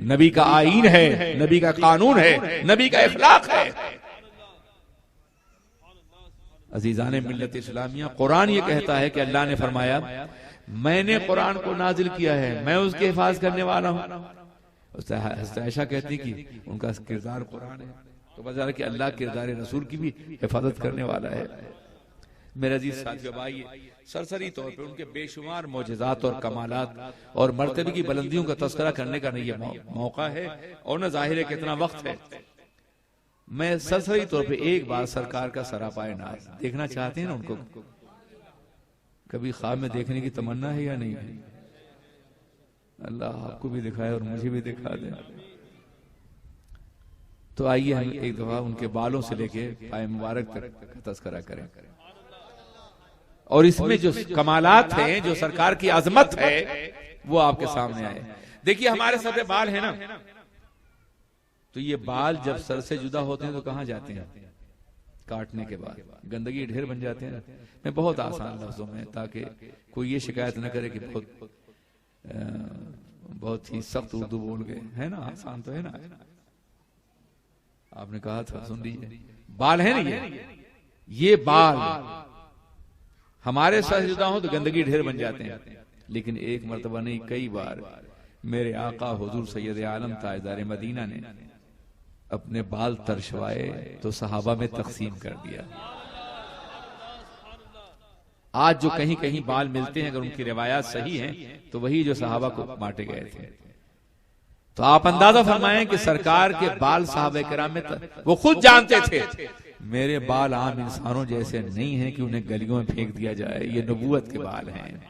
Speaker 1: नबी का आईन है, नबी का कानून है, नबी का इखलाक है। अजीजान मिल्लत इस्लामिया, कुरान ये कहता है कि अल्लाह ने फरमाया मैंने कुरान को नाजिल किया है, मैं उसके हिफाज करने वाला हूं। आयशा कहती कि उनका किरदार कुरान है, तो बता कि अल्लाह किरदार रसूल की भी हिफाजत करने वाला है। मेरे अजीज साथियों, भाई सरसरी तौर पे उनके बेशुमार मौजज़ात और कमालात और मर्तबे की बुलंदियों का तस्करा करने का नहीं ये मौका है और न जाहिर है कितना वक्त है। मैं सरसरी तौर पे एक बार सरकार का सरापाए नाज देखना चाहते हैं ना, उनको कभी ख्वाब में देखने की तमन्ना है या नहीं? अल्लाह आपको भी दिखाए और मुझे भी दिखा दे। तो आइए हम एक दफा उनके बालों से लेके पाए मुबारक तक तस्करा करें, और इसमें जो कमालात हैं, जो सरकार की अजमत है, वो आपके सामने आए। देखिए हमारे सर पे बाल है ना, तो ये बाल जब सर से जुदा होते हैं तो कहां जाते हैं? काटने के बाद गंदगी ढेर बन जाते हैं। मैं बहुत आसान लफ्जों में, ताकि कोई ये शिकायत न करे कि बहुत ही सख्त उर्दू बोल गए, है ना? आसान तो है ना। आपने कहा था, सुन लीजिए, बाल है ना, ये बाल हमारे सर जुदा हो तो गंदगी ढेर बन जाते हैं। लेकिन एक मर्तबा नहीं, कई बार मेरे आका हुजूर सैयद आलम ताजदार मदीना ने अपने बाल तरशवाए तो सहाबा में तकसीम कर दिया। आज जो कहीं कहीं बाल मिलते हैं, अगर उनकी रिवायात सही हैं, तो वही जो सहाबा को बांटे गए थे। तो आप अंदाजा फरमाएं कि सरकार के बाल साहबे किराम में वो खुद जानते थे मेरे बाल आम इंसानों जैसे नहीं हैं कि उन्हें गलियों में फेंक दिया जाए। ये नबूवत के बाल हैं,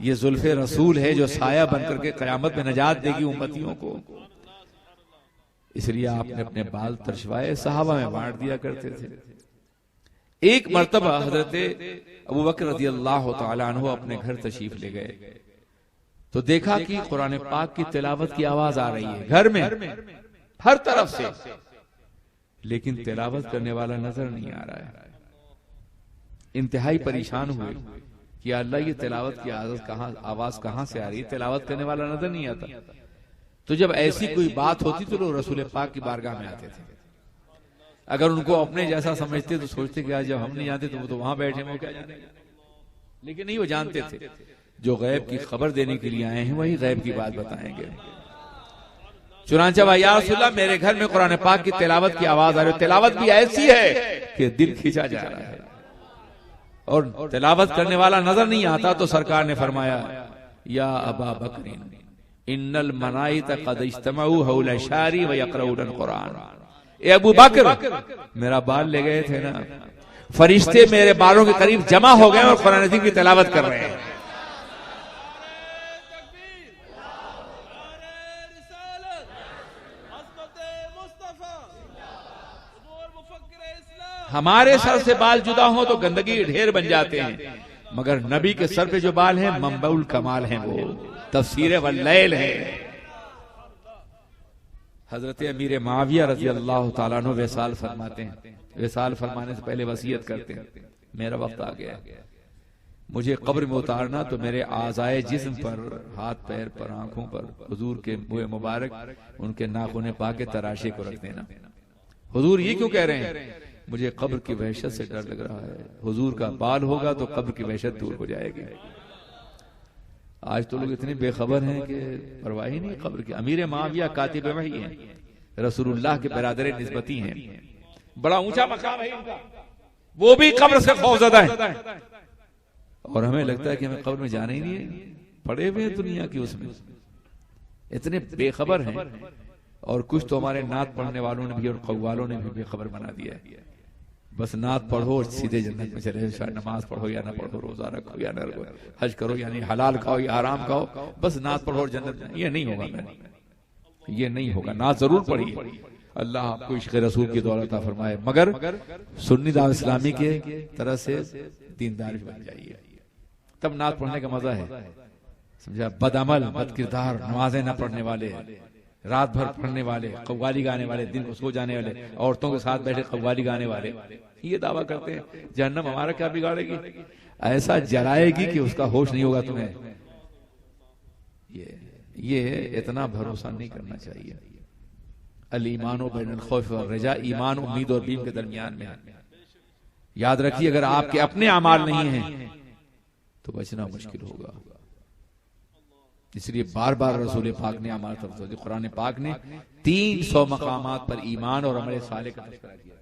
Speaker 1: ये जुल्फे रसूल है जो साया बनकर के कयामत में नजात देगी उम्मतियों को। इसलिए आपने अपने बाल तरशवाए, सहाबा में बांट दिया करते थे। एक मर्तबा हजरत अबू बकर रज़ी अल्लाह तआला अन्हु अपने घर तशरीफ ले गए, तो देखा कि कुरान पाक की तिलावत की आवाज आ रही है घर में हर तरफ से, लेकिन तिलावत करने वाला नजर नहीं आ रहा है। इंतहाई परेशान हुए कि अल्लाह ये तिलावत की आवाज कहां से आ रही है, तिलावत करने वाला नजर नहीं आता। तो जब ऐसी कोई बात होती तो लोग रसूल पाक की बारगाह में आते थे। अगर उनको अपने जैसा समझते तो सोचते कि आज जब हम नहीं जानते तो वो तो वहां बैठे वो क्या जाने, लेकिन नहीं, वो जानते थे जो गैब की खबर देने के लिए आए हैं वही गैब की बात बताएंगे। चुनांचे या रसूलल्लाह, मेरे घर में कुरान पाक की तिलावत की आवाज आ रही है, तिलावत भी ऐसी है कि दिल खींचा जा रहा है, और तिलावत करने वाला नजर नहीं आता। तो सरकार ने फरमाया, या अबा बकरीन इन्नल मनाइत क़द इज्तमऊ हौला शारी व यक़रऊन कुरान। ए अबू बकर, मेरा बाल ले गए थे ना, फरिश्ते मेरे बालों के करीब जमा हो गए और कुरान अज़ीम की तिलावत कर रहे हैं। हमारे सर से बाल जुदा हो तो गंदगी ढेर बन जाते हैं, मगर नबी के सर पे जो बाल हैं मंबउल कमाल हैं, वो तफसीर वल्लैल है। हजरत अमीर माविया रज़ी अल्लाह तआला अन्हु विसाल फरमाते हैं, विसाल फरमाने से पहले वसीयत करते हैं, मेरा वक्त आ गया, मुझे कब्र में उतारना तो मेरे आज़ाए जिस्म पर, हाथ पैर पर, आंखों पर हुजूर के मुंह मुबारक, उनके नाखून पाक के तराशे को रख देना। हुजूर ये क्यों कह रहे हैं? मुझे कब्र की वहशत से डर लग रहा है। हुजूर का बाल होगा तो कब्र की वहशत दूर हो जाएगी। आज तो लोग इतने बेखबर हैं कि परवाह ही नहीं कब्र की। अमीर माविया कातिब वही हैं, रसूलुल्लाह के बरादर निस्बती हैं, बड़ा ऊंचा मकाम है इनका, वो भी कब्र से खौफज़दा है। और हमें लगता है कि हमें कब्र में जाना ही नहीं है, पड़े हुए हैं दुनिया की उसमें, इतने बेखबर हैं। और कुछ तो हमारे नात पढ़ने वालों ने भी और कव्वालों ने भी बेखबर बना दिया है। बस नात पढ़ो और सीधे जन्नत में चले जाओ, नमाज पढ़ो या ना पढ़ो, रोजा रखो या ना रखो, हज करो यानी हलाल खाओ या हराम खाओ, बस नात पढ़ो और जन्नत में। ये नहीं होगा, ये नहीं होगा। नात जरूर पढ़िए, अल्लाह आपको इश्क़ रसूल की दौलत अता फरमाए, मगर सुन्नी दावत इस्लामी के तरह से दीनदार बन जाइए, तब नात पढ़ने का मजा है। समझा? बदअमल, बदकिरदार, नमाजें न पढ़ने वाले, रात भर पढ़ने वाले, कव्वाली गाने वाले, दिन को सो जाने वाले, औरतों के साथ बैठे कव्वाली गाने वाले, ये दावा करते हैं जहन्नम हमारा क्या बिगाड़ेगी, ऐसा जलाएगी कि उसका होश नहीं होगा तुम्हें। ये इतना भरोसा नहीं करना चाहिए। अल ईमानो बैनल खौफ व रजा, ईमान उम्मीद और बीम के दरमियान में। याद रखिए, अगर आपके अपने अमाल नहीं हैं तो बचना मुश्किल होगा। इसलिए बार बार रसूल पाक ने हमारे तरफ से, कुरान पाक ने 300 मकामात पर ईमान और अमल साले का तज़किरा किया।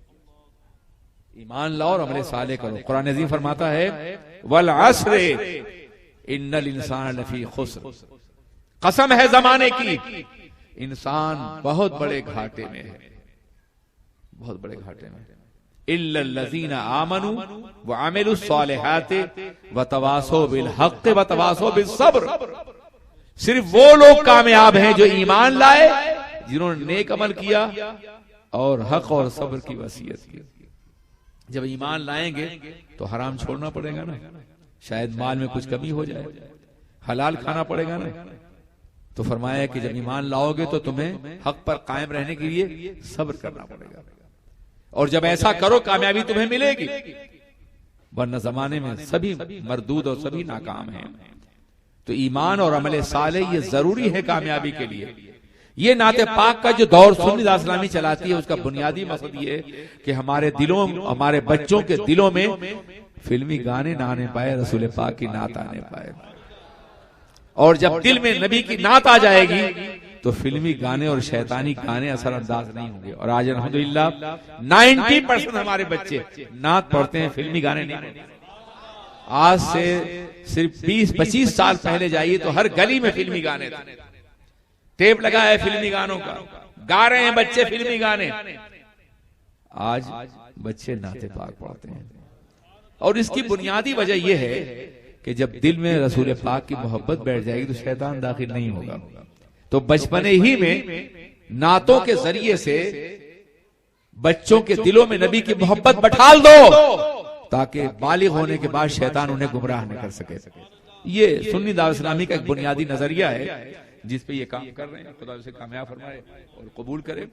Speaker 1: ईमान लाओ और अमल साले करो। कुरान अज़ीम फरमाता है, वल अस्र इन्नल इंसान लफी खुस्र, कसम है जमाने की, इंसान बहुत बड़े घाटे में है, बहुत बड़े घाटे में। इल्लल लज़ीना आमनू व अमिलुस सालिहात व तवासौ बिल हक़्क़ व तवासौ बिस सब्र, सिर्फ वो लोग कामयाब हैं जो ईमान लाए, जिन्होंने नेक अमल किया और हक और सब्र की वसीयत की। जब ईमान लाएंगे तो हराम छोड़ना पड़ेगा ना, शायद माल में कुछ कमी हो जाए, हलाल खाना पड़ेगा ना। तो फरमाया कि जब ईमान लाओगे तो तुम्हें हक पर कायम रहने के लिए सब्र करना पड़ेगा, और जब ऐसा करो कामयाबी तुम्हें मिलेगी, वरना जमाने में सभी मरदूद और सभी नाकाम हैं। तो ईमान और अमल सालेह ये जरूरी है कामयाबी के लिए। ये नाते पाक का जो दौर सुन्नी दावत इस्लामी चलाती है, उसका बुनियादी मकसद ये कि हमारे दिलों, हमारे बच्चों के दिलों में फिल्मी गाने ना आने पाए, रसूल पाक की नात आने पाए। और जब दिल में नबी की नात आ जाएगी तो फिल्मी गाने और शैतानी गाने असरअंदाज नहीं होंगे। और आज अल्हम्दुलिल्लाह 90% हमारे बच्चे नात पढ़ते हैं, फिल्मी गाने नहीं पढ़ते। आज से सिर्फ 20-25 साल पहले जाइए तो हर गली में फिल्मी गाने थे, टेप लगा है फिल्मी गानों का, गा रहे हैं बच्चे फिल्मी गाने। आज बच्चे नाते पाक पढ़ते हैं, और इसकी बुनियादी वजह यह है कि जब दिल में रसूल पाक की मोहब्बत बैठ जाएगी तो शैतान दाखिल नहीं होगा। तो बचपने ही में नातों के जरिए से बच्चों के दिलों में नबी की मोहब्बत बैठाल दो, ताकि बालिग होने के बाद शैतान उन्हें गुमराह न कर सके। ये सुन्नी दावत इस्लामी का एक बुनियादी नजरिया है जिस पे ये काम कर रहे हैं। खुदा उसे कामयाब फरमाए और कबूल करे।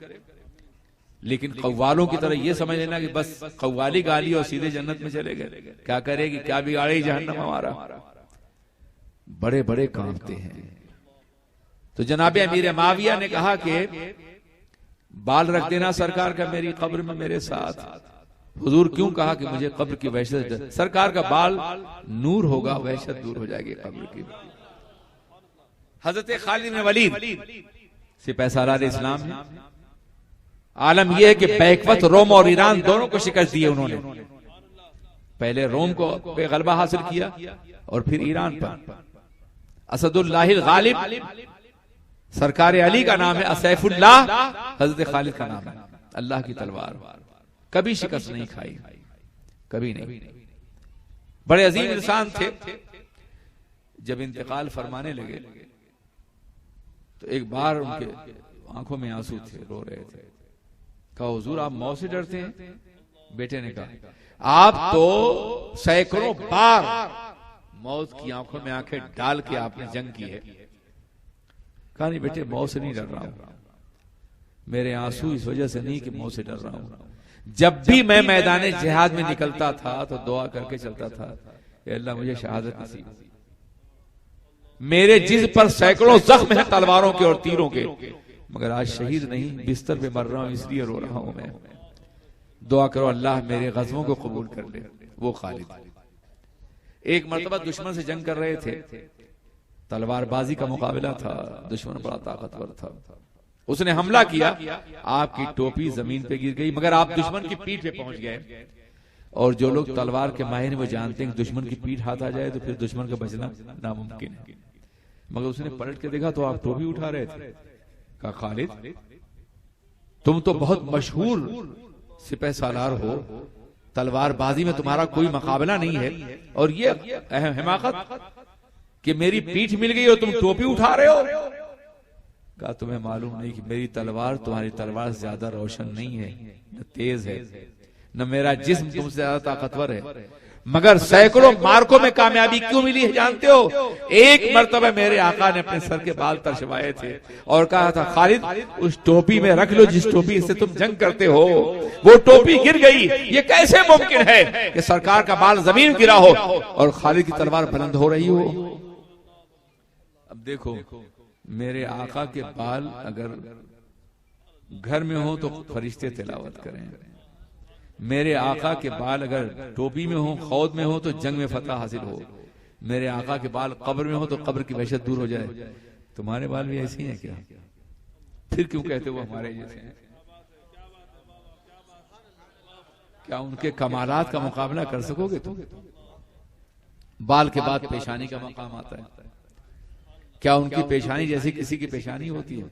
Speaker 1: लेकिन कव्वालों की तरह ये समझ लेना कि बस कव्वाली गाली और सीधे जन्नत में चले गए, क्या करेगी, क्या बिगाड़ेगी जहन्नम हमारा। बड़े बड़े कामते हैं। तो जनाब अमीर माविया ने कहा कि बाल रख देना सरकार का मेरी कब्र में मेरे साथ। हुजूर क्यों कहा कि मुझे कब्र की वहशत, सरकार का बाल नूर होगा, वहशत दूर हो जाएगी कब्र की। हजरत खालिद बिन वलीद सिपाही सालार इस्लाम है। आलम यह है कि बैकवत रोम और ईरान दोनों को शिकस्त दी उन्होंने। पहले रोम को पे गलबा हासिल किया और फिर ईरान पर। असदुल्लाहिल गालिब सरकार अली का नाम है, असैफुल्लाह हजरत खालिद का नाम है। अल्लाह की तलवार कभी शिकस्त नहीं खाई, कभी नहीं। बड़े अजीम इंसान थे। जब इंतकाल फरमाने लगे तो एक बार उनके आंखों में आंसू थे, रो रहे थे। कहा हुजूर आप मौत से डरते हैं? बेटे ने कहा आप तो सैकड़ों बार मौत की आंखों में आंखें डाल के आपने जंग की है। कहा नहीं बेटे, मौत से नहीं डर रहा हूं, मेरे आंसू इस वजह से नहीं कि मौत से डर रहा हूं। जब भी मैं मैदान जिहाद में निकलता था तो दुआ करके चलता था, अल्लाह मुझे शहादत नसीब। मेरे जिस्म पर सैकड़ों जख्म हैं तलवारों के और तीरों के, मगर आज शहीद नहीं, बिस्तर पे मर रहा हूं, इसलिए रो रहा हूं मैं। दुआ करो अल्लाह मेरे गज़वों को कबूल कर ले। वो खालिद एक मर्तबा दुश्मन से जंग कर रहे थे, तलवारबाजी का मुकाबला था, दुश्मन बड़ा ताकतवर था। उसने हमला किया, आपकी टोपी जमीन पे गिर गई, मगर आप दुश्मन की पीठ पे पहुंच गए। और जो लोग तलवार के माहिर वो जानते हैं कि दुश्मन की पीठ हाथ आ जाए तो फिर दुश्मन का बचना नामुमकिन है। मगर उसने पलट के देखा तो आप टोपी उठा रहे थे। कहा खालिद तुम तो बहुत मशहूर सिपाही सालार हो, तलवारबाजी में तुम्हारा कोई मुकाबला नहीं है, और ये हिमाकत कि मेरी पीठ मिल गई और तुम टोपी उठा रहे हो। कहा तुम्हें मालूम नहीं कि मेरी तलवार तुम्हारी तलवार से ज्यादा रोशन नहीं है, न तेज है, न मेरा जिस्म तुमसे ज्यादा ताकतवर है। मगर सैकड़ों मार्कों में कामयाबी क्यों मिली है जानते हो? एक मर्तबा मेरे आका ने अपने सर के बाल तरशवाए थे और कहा था खालिद उस टोपी में रख लो जिस टोपी से तुम जंग करते हो। वो टोपी गिर गई। ये कैसे मुमकिन है कि सरकार का बाल जमीन गिरा हो और खालिद की तलवार बुलंद हो रही हो? अब देखो मेरे आका के बाल अगर घर में हो तो फरिश्ते तिलावत करें, मेरे आका के बाल अगर टोपी में हो, खौद में हो तो जंग में फतह हासिल हो, मेरे आका के बाल कब्र में हो तो कब्र की वहशत दूर हो जाए। तुम्हारे बाल भी ऐसे ही हैं क्या? फिर क्यों कहते हो हमारे जैसे हैं? क्या उनके कमालात का मुकाबला कर सकोगे तुम? बाल के बाद पेशानी का मकाम आता है। क्या उनकी पेशानी जैसी किसी की पेशानी होती है?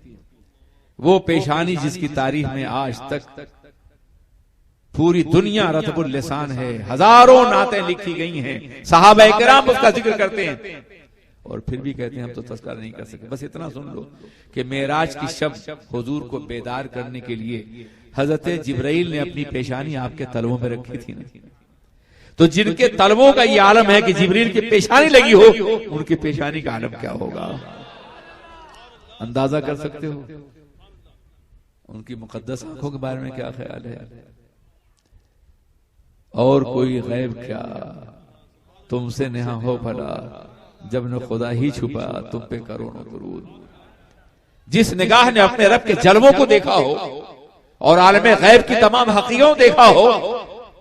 Speaker 1: वो पेशानी जिसकी तारीख में आज तक पूरी दुनिया रतबुल लिसान है, हजारों नातें लिखी गई हैं, सहाबा किराम उसका जिक्र करते हैं। और फिर भी कहते हैं हम तो तस्करा नहीं कर सकते। बस इतना सुन लो कि मेराज की शब हुजूर को बेदार करने के लिए हजरत जिब्राइल ने अपनी पेशानी आपके तलवों में रखी थी ना, तो जिनके तलवों का ये आलम है कि जिब्रील की पेशानी लगी हो, उनकी पेशानी का आलम क्या होगा, अंदाजा कर सकते हो। उनकी मुकद्दस आंखों के बारे में क्या ख्याल है। और कोई गैब क्या तुमसे नेहा हो भला, जब न खुदा ही छुपा तुम पे करोड़ों दुरूद। जिस निगाह ने अपने रब के जलवों को देखा हो और आलम गैब की तमाम हकीकतों देखा हो,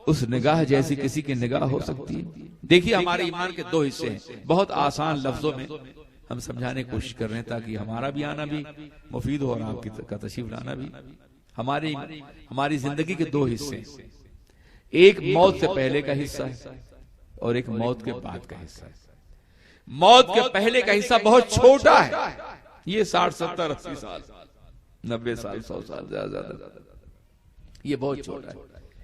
Speaker 1: उस निगाह जैसी किसी की निगाह हो सकती है। देखिए हमारे ईमान के दो हिस्से हैं, बहुत आसान लफ्जों में हम समझाने की कोशिश कर रहे हैं ताकि हमारा भी आना भी मुफीद हो और आपकी का तशरीफ लाना भी। हमारी जिंदगी के दो हिस्से हैं, एक मौत से पहले का हिस्सा है और एक मौत के बाद का हिस्सा है। मौत के पहले का हिस्सा बहुत छोटा है, ये 60, 70, 80 साल, 90 साल, 100 साल, ज्यादा, ये बहुत छोटा है,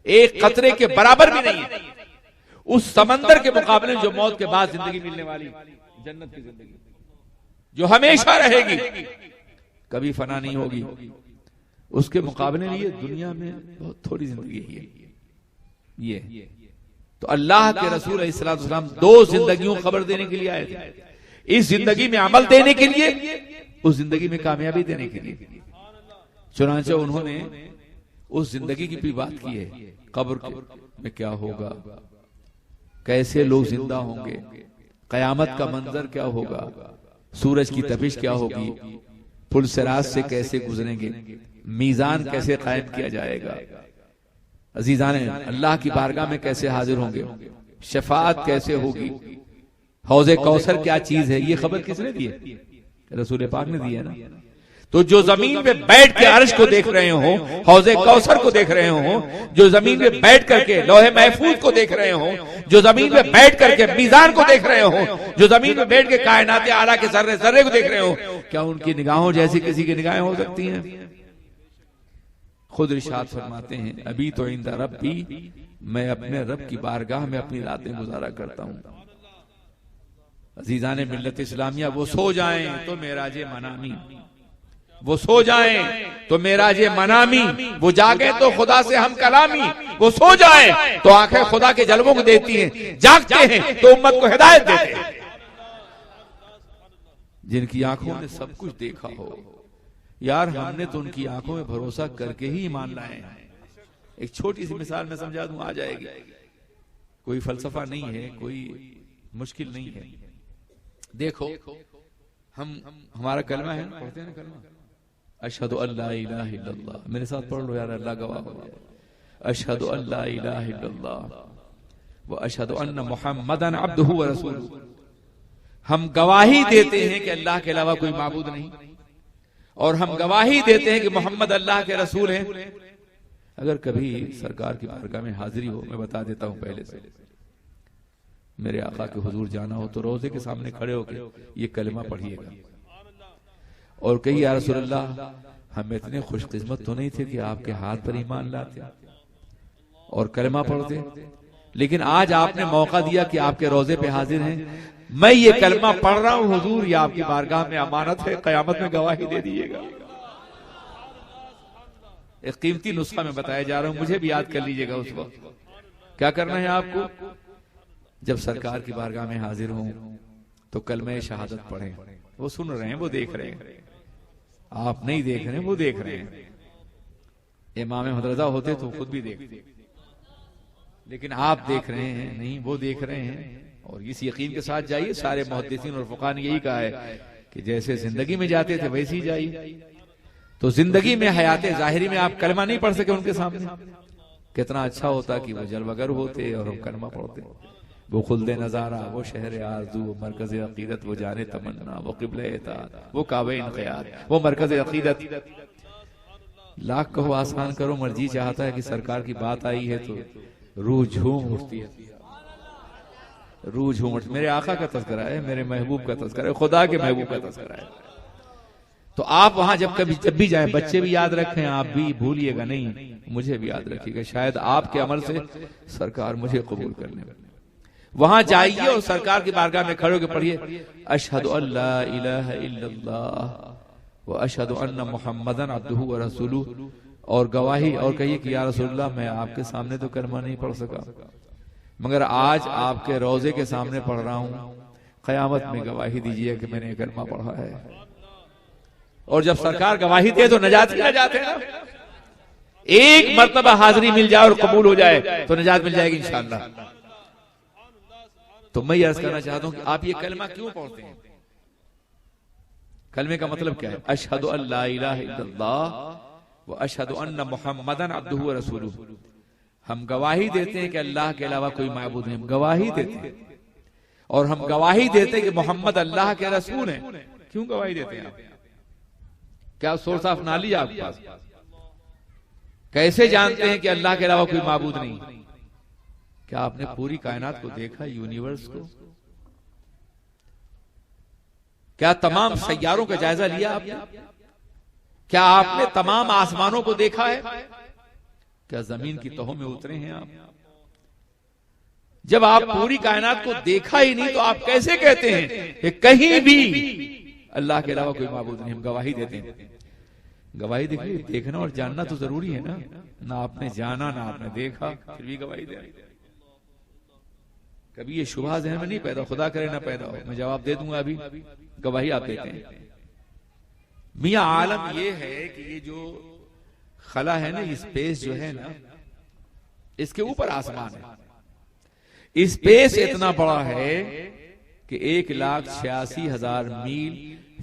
Speaker 1: एक कतरे के बराबर भी नहीं है उस समंदर के मुकाबले जो मौत के बाद जिंदगी मिलने वाली जन्नत की जिंदगी, जो हमेशा रहेगी, कभी फना नहीं होगी, उसके मुकाबले में ये दुनिया में बहुत थोड़ी जिंदगी है। ये तो अल्लाह के रसूल अलैहिस्सलातु वस्सलाम दो जिंदगियों खबर देने के लिए आए थे, इस जिंदगी में अमल देने के लिए, उस जिंदगी में कामयाबी देने के लिए। चुनांचे उन्होंने उस जिंदगी की भी बात की है, कब्र में क्या होगा, कैसे लोग जिंदा होंगे, कयामत का मंजर क्या होगा, सूरज की तपिश क्या होगी, पुल सिरात से कैसे गुजरेंगे, मीजान कैसे कायम किया जाएगा, अजीजान अल्लाह की बारगाह में कैसे हाजिर होंगे, शफाअत कैसे होगी, हौज़े कौसर क्या चीज है, ये खबर किसने दी है, रसूल पाक ने दी है ना। तो जो जमीन पे बैठ के अर्श को देख रहे हो, हौज़े कौसर को देख रहे हो, जो जमीन पे बैठ करके लौहे महफूज को देख रहे हो, जो जमीन पे बैठ करके मीजान को देख रहे हो, जो जमीन पे बैठ के कायनात आला के जर्रे जर्रे को देख रहे हो, क्या उनकी निगाहों जैसी किसी की निगाहें हो सकती हैं। खुद इरशाद फरमाते हैं, अभी तो इंदा रब्बी, मैं अपने रब की बारगाह में अपनी रातें गुजारा करता हूं। अजीजान मिल्लत इस्लामिया, वो सो जाएं तो मेराजे मनामी, वो सो जाएं तो मेराजे मनामी, वो जागे तो खुदा से हम कलामी, वो सो जाएं तो आंखें खुदा के जलवों को देती हैं, जागते हैं तो उम्मत को हिदायत देते हैं। जिनकी आंखों ने सब कुछ देखा हो, यार हमने तो उनकी आंखों में भरोसा करके ही ईमान लाए हैं। एक छोटी सी मिसाल मैं समझा दूं, आ जाएगी, कोई फलसफा नहीं है, कोई मुश्किल नहीं है। देखो हमारा कलमा है, पढ़ते हैं ना कलमा, अशहदु अल्ला इलाहा इल्लल्लाह, मेरे साथ पढ़ लो यार, अल्लाह गवाह हो जाए, अशहदु अल्ला इलाहा इल्लल्लाह व अशहदु अन्न मुहम्मदन अब्दुहु व रसूलुहु। हम गवाही देते हैं कि अल्लाह के अलावा कोई माबूद नहीं, और हम गवाही देते हैं कि मोहम्मद अल्लाह के रसूल हैं। अगर कभी सरकार की बारगाह में हाजिरी हो, मैं बता देता हूं पहले से, मेरे आका के हुजूर जाना हो तो रोजे के सामने खड़े होकर ये कलमा पढ़िएगा और कही, या रसूल अल्लाह, हम इतने खुशकिस्मत तो नहीं थे कि आपके हाथ पर ईमान लाते और कलमा पढ़ते, लेकिन आज आपने मौका दिया कि आपके रोजे पे हाजिर हैं, मैं ये कलमा पढ़ रहा हूं हुजूर, ये आपकी बारगाह में अमानत है, कयामत में गवाही दे दीजिएगा। एक कीमती नुस्खा में बताया जा रहा हूं, मुझे भी याद कर लीजिएगा उस वक्त। क्या करना है आपको, जब सरकार की बारगाह में हाजिर हों तो कलमे शहादत पढ़ें। वो सुन रहे हैं, वो देख रहे हैं, आप नहीं देख रहे हैं, वो देख रहे हैं। इमाम मदरसा होते तो खुद भी देखते, लेकिन आप देख रहे हैं नहीं, वो देख रहे हैं। और इस यकीन के साथ जाइए, सारे मुहद्दिसीन और फुक़हा ने यही कहा है कि जैसे जिंदगी में जाते थे वैसे ही जाइए। तो जिंदगी में हयात जाहिरी में आप कलमा नहीं पढ़ सके उनके सामने, कितना अच्छा होता कि वो जलवगर होते और हम कलमा पढ़ते। वो खुल्दे नजारा, वो शहर आरज़ू, वो मरकज अकीदत, वो जाने तमन्ना, वो क़िब्ले इताअत, वो काबे इनक़ियाद, वो मरकज अकीदत। लाख कहो आसान करो, मर्जी चाहता है कि सरकार की बात आई है तो रूह झूम उठती है, रूह झूम उठती। मेरे आका का तज़किरा है, मेरे महबूब का तज़किरा है, खुदा के महबूब का तज़किरा है। तो आप वहां जब भी जाएं, बच्चे भी याद रखें, आप भी भूलिएगा नहीं, मुझे भी याद रखिएगा, शायद आपके अमल से सरकार मुझे कबूल कर ले। वहां जाइए और सरकार की बारगाह में खड़े होकर पढ़िए अशहदु अल्ला इलाहा इल्लल्लाह व अशहदु अन्ना मुहम्मदन अब्दुहु व रसूलुहु, और गवाही और कहिए कि या रसूलुल्लाह मैं आपके सामने तो कलमा नहीं पढ़ सका, मगर आज आपके रोजे के सामने पढ़ रहा हूं, कयामत में गवाही दीजिए कि मैंने कलमा पढ़ा है। और जब सरकार गवाही दे तो नजात ही नजात है ना। एक मर्तबा हाजिरी मिल जाए और कबूल हो जाए तो नजात मिल जाएगी इंशाअल्लाह। तो मैं अर्ज करना चाहता हूं कि आप ये कलमा क्यों पढ़ते हैं? कलमे का मतलब क्या है? अशहदु अल्ला इलाहा इल्लल्लाह व अशहदु अन्ना मुहम्मदन अब्दुहु व रसूलुहु। हम गवाही देते हैं कि अल्लाह के अलावा कोई माबूद नहीं, हम गवाही देते हैं। और हम गवाही देते हैं कि मोहम्मद अल्लाह के रसूल हैं। क्यों गवाही देते हैं आप? क्या सोर्स ऑफ नॉलेज आपके पास? कैसे जानते हैं कि अल्लाह के अलावा कोई माबूद नहीं? क्या आपने पूरी कायनात को देखा, यूनिवर्स को? क्या तमाम सैयारों का जायजा लिया आपने? क्या आपने तमाम आसमानों को देखा है? क्या जमीन की तहों में उतरे हैं आप? जब आप पूरी कायनात को देखा ही नहीं तो आप कैसे कहते हैं कि कहीं भी अल्लाह के अलावा कोई माबूद नहीं? हम गवाही देते हैं। गवाही देखिए, देखना और जानना तो जरूरी है ना। ना आपने जाना ना आपने देखा, फिर भी गवाही दे रहे। कभी ये शुबहा ज़हन में नहीं पैदा, खुदा करे ना पैदा हो। मैं जवाब दे दूंगा अभी। गवाही आप देते हैं। मियां आलम ये है कि ये जो खला है ना, स्पेस जो है ना, इसके ऊपर आसमान है। स्पेस इतना बड़ा है कि 1,86,000 मील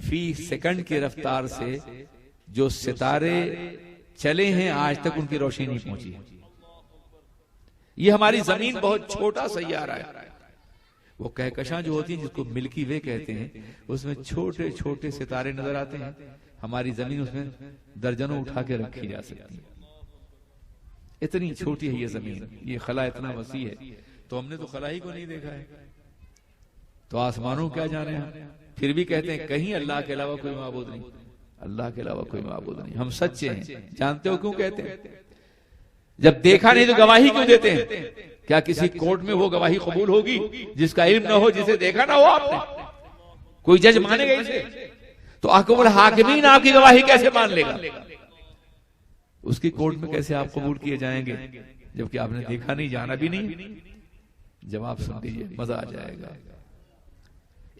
Speaker 1: फी सेकंड की रफ्तार से जो सितारे चले हैं आज तक उनकी रोशनी नहीं पहुंची। ये हमारी जमीन बहुत छोटा सैयारा है। वो कहकशां जो होती हैं जिसको मिल्की वे कहते हैं, उसमें छोटे छोटे सितारे नजर आते हैं। हमारी जमीन उसमें दर्जनों उठा के रखी जा सकती है। इतनी छोटी है ये जमीन, ये खला इतना वसी है। तो हमने तो खला ही को नहीं देखा है, तो आसमानों क्या जाने हम। फिर भी कहते हैं कहीं अल्लाह के अलावा कोई माबूद नहीं, अल्लाह के अलावा कोई माबूद नहीं। हम सच्चे हैं। जानते हो क्यों कहते हैं? जब देखा नहीं तो गवाही क्यों देते हैं? क्या किसी कोर्ट में वो गवाही कबूल होगी जिसका इल्म ना हो, जिसे देखा ना हो आपने? कोई जज मानेगा इसे? तो अकबुल हाकिमीन आपकी गवाही कैसे मान लेगा? उसकी कोर्ट में कैसे आप कबूल किए जाएंगे जबकि आपने देखा नहीं, जाना भी नहीं? जवाब सुन लीजिए, मजा आ जाएगा।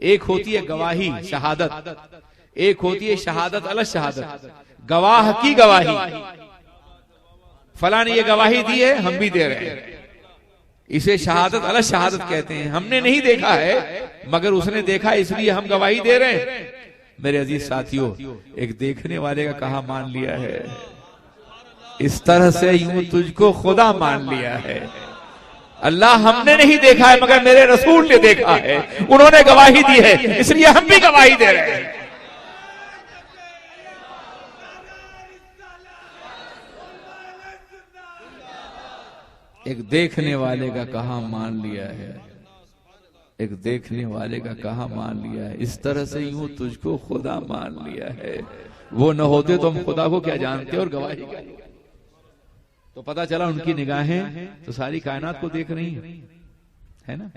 Speaker 1: एक होती है गवाही शहादत, एक होती है शहादत अलग शहादत। गवाह की गवाही, फला ने ये गवाही दी है, हम भी दे रहे हैं, इसे शहादत अलग शहादत कहते हैं। हमने नहीं देखा है मगर उसने देखा, इसलिए हम गवाही दे रहे हैं। मेरे अजीज साथियों, एक देखने वाले का कहा मान लिया है, इस तरह से यूं तुझको खुदा मान लिया है। अल्लाह हमने नहीं देखा है मगर मेरे रसूल ने देखा है, उन्होंने गवाही दी है, इसलिए हम भी गवाही दे रहे हैं। एक देखने वाले का कहा मान लिया है, एक देखने वाले का कहा मान लिया है, इस तरह से यूं तुझको खुदा मान लिया है। वो न होते तो हम खुदा को क्या जानते और गवाही क्या? तो पता चला उनकी निगाहें तो सारी कायनात को देख रही है ना।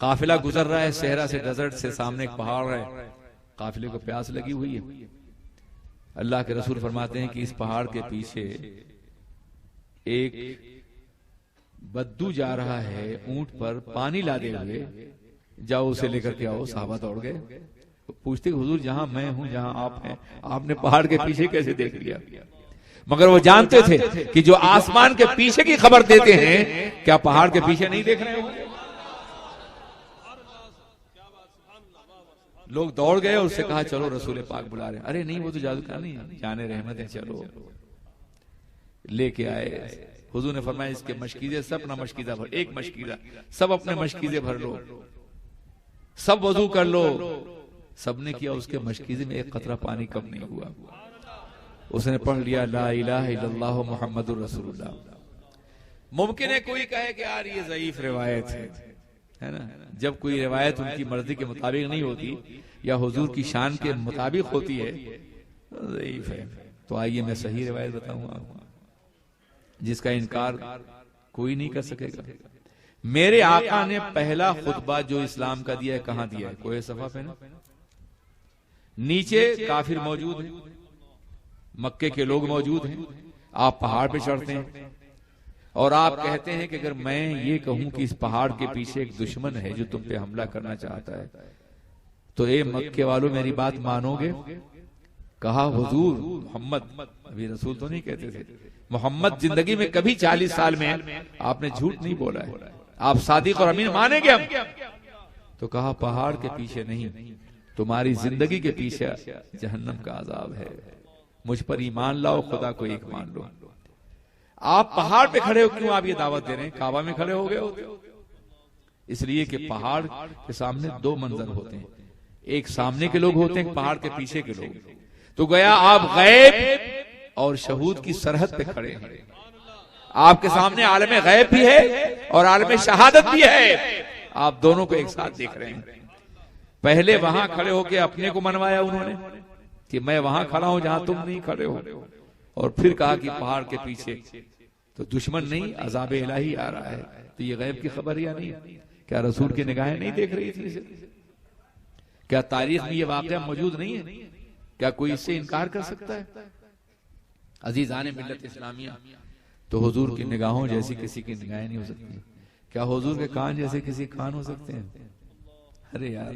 Speaker 1: काफिला गुजर रहा है सहरा से, डेजर्ट से, सामने एक पहाड़ है, काफिले को प्यास लगी हुई है। अल्लाह के रसूल फरमाते हैं कि इस पहाड़ के पीछे एक बद्दू जा रहा है ऊंट पर पानी लादे हुए, जाओ उसे लेकर के आओ। साहबा दौड़ गए, पूछते हुजूर जहां मैं हूं जहां आप हैं, आपने पहाड़ के पीछे कैसे देख लिया? मगर वो जानते थे कि जो आसमान के पीछे की खबर देते हैं, क्या पहाड़ के पीछे नहीं देख रहे होंगे? लोग दौड़ गए और उससे कहा चलो रसूल पाक बुला रहे। अरे नहीं, वो तो जादूगर नहीं है, जाने रहमत है, चलो। लेके आए। हुजूर ने फरमाया इसके मशकीजे, सब अपना मशकीजा भर, एक मशकीजा, सब अपने मशकीजे भर लो, सब वजू कर लो। सबने किया, उसके मशकीजे में एक कतरा पानी कम नहीं हुआ। उसने पढ़ लिया ला इलाहा इल्लल्लाह मुहम्मदुर रसूलुल्लाह। मुमकिन है कोई कहे कि यार ये ज़ईफ रिवायत है ना। जब कोई रिवायत उनकी मर्जी के मुताबिक नहीं होती या हुजूर की शान के मुताबिक होती है, ज़ईफ है। तो आइए मैं सही रिवायत बताऊंगा जिसका इनकार कोई नहीं कर सकेगा। मेरे आका ने पहला खुतबा जो इस्लाम का दिया है कहां दिया है? कोई सफा पे ना, नीचे काफिर मौजूद है, मक्के के लोग मौजूद हैं, आप पहाड़ पे चढ़ते हैं और आप कहते हैं कि अगर मैं ये कहूं कि इस पहाड़ के पीछे एक दुश्मन है जो तुम पे हमला करना चाहता है, तो ए मक्के वालों मेरी बात मानोगे? कहा हुजूर मोहम्मद, अभी रसूल तो नहीं कहते थे, मोहम्मद जिंदगी में कभी 40 साल में आपने झूठ नहीं बोला है, आप सादिक और अमीन मानेंगे हम? तो कहा पहाड़ के पीछे नहीं, तुम्हारी जिंदगी के पीछे जहन्नम का अजाब है, मुझ पर ईमान लाओ, खुदा को एक मान लो। आप पहाड़ पे खड़े हो, क्यों आप ये दावत दे रहे हैं? काबा में खड़े हो गए हो। इसलिए कि पहाड़ के सामने दो मंजर होते हैं, एक सामने के लोग होते हैं, पहाड़ के पीछे के लोग। तो गया आप गैब और शहूद की सरहद पे खड़े हैं, आपके सामने आलम गैब भी है और आलम शहादत भी है, आप दोनों को एक साथ देख रहे हैं। पहले वहां खड़े होके अपने को मनवाया उन्होंने कि मैं वहां खड़ा हूं जहां तुम नहीं खड़े हो, और फिर कहा कि पहाड़ के पीछे तो दुश्मन नहीं, अजाब इलाही आ रहा है। तो ये गैब की खबर या नहीं? क्या रसूल की निगाहें नहीं देख रही थी इसे? क्या तारीख में ये वाकया मौजूद नहीं है? क्या कोई इससे इनकार कर सकता है? अजीजान मिल्लत इस्लामिया, तो हुजूर की निगाहों जैसी किसी की निगाहें नहीं हो सकती। क्या हुजूर के कान जैसे किसी कान हो सकते हैं? अरे यार,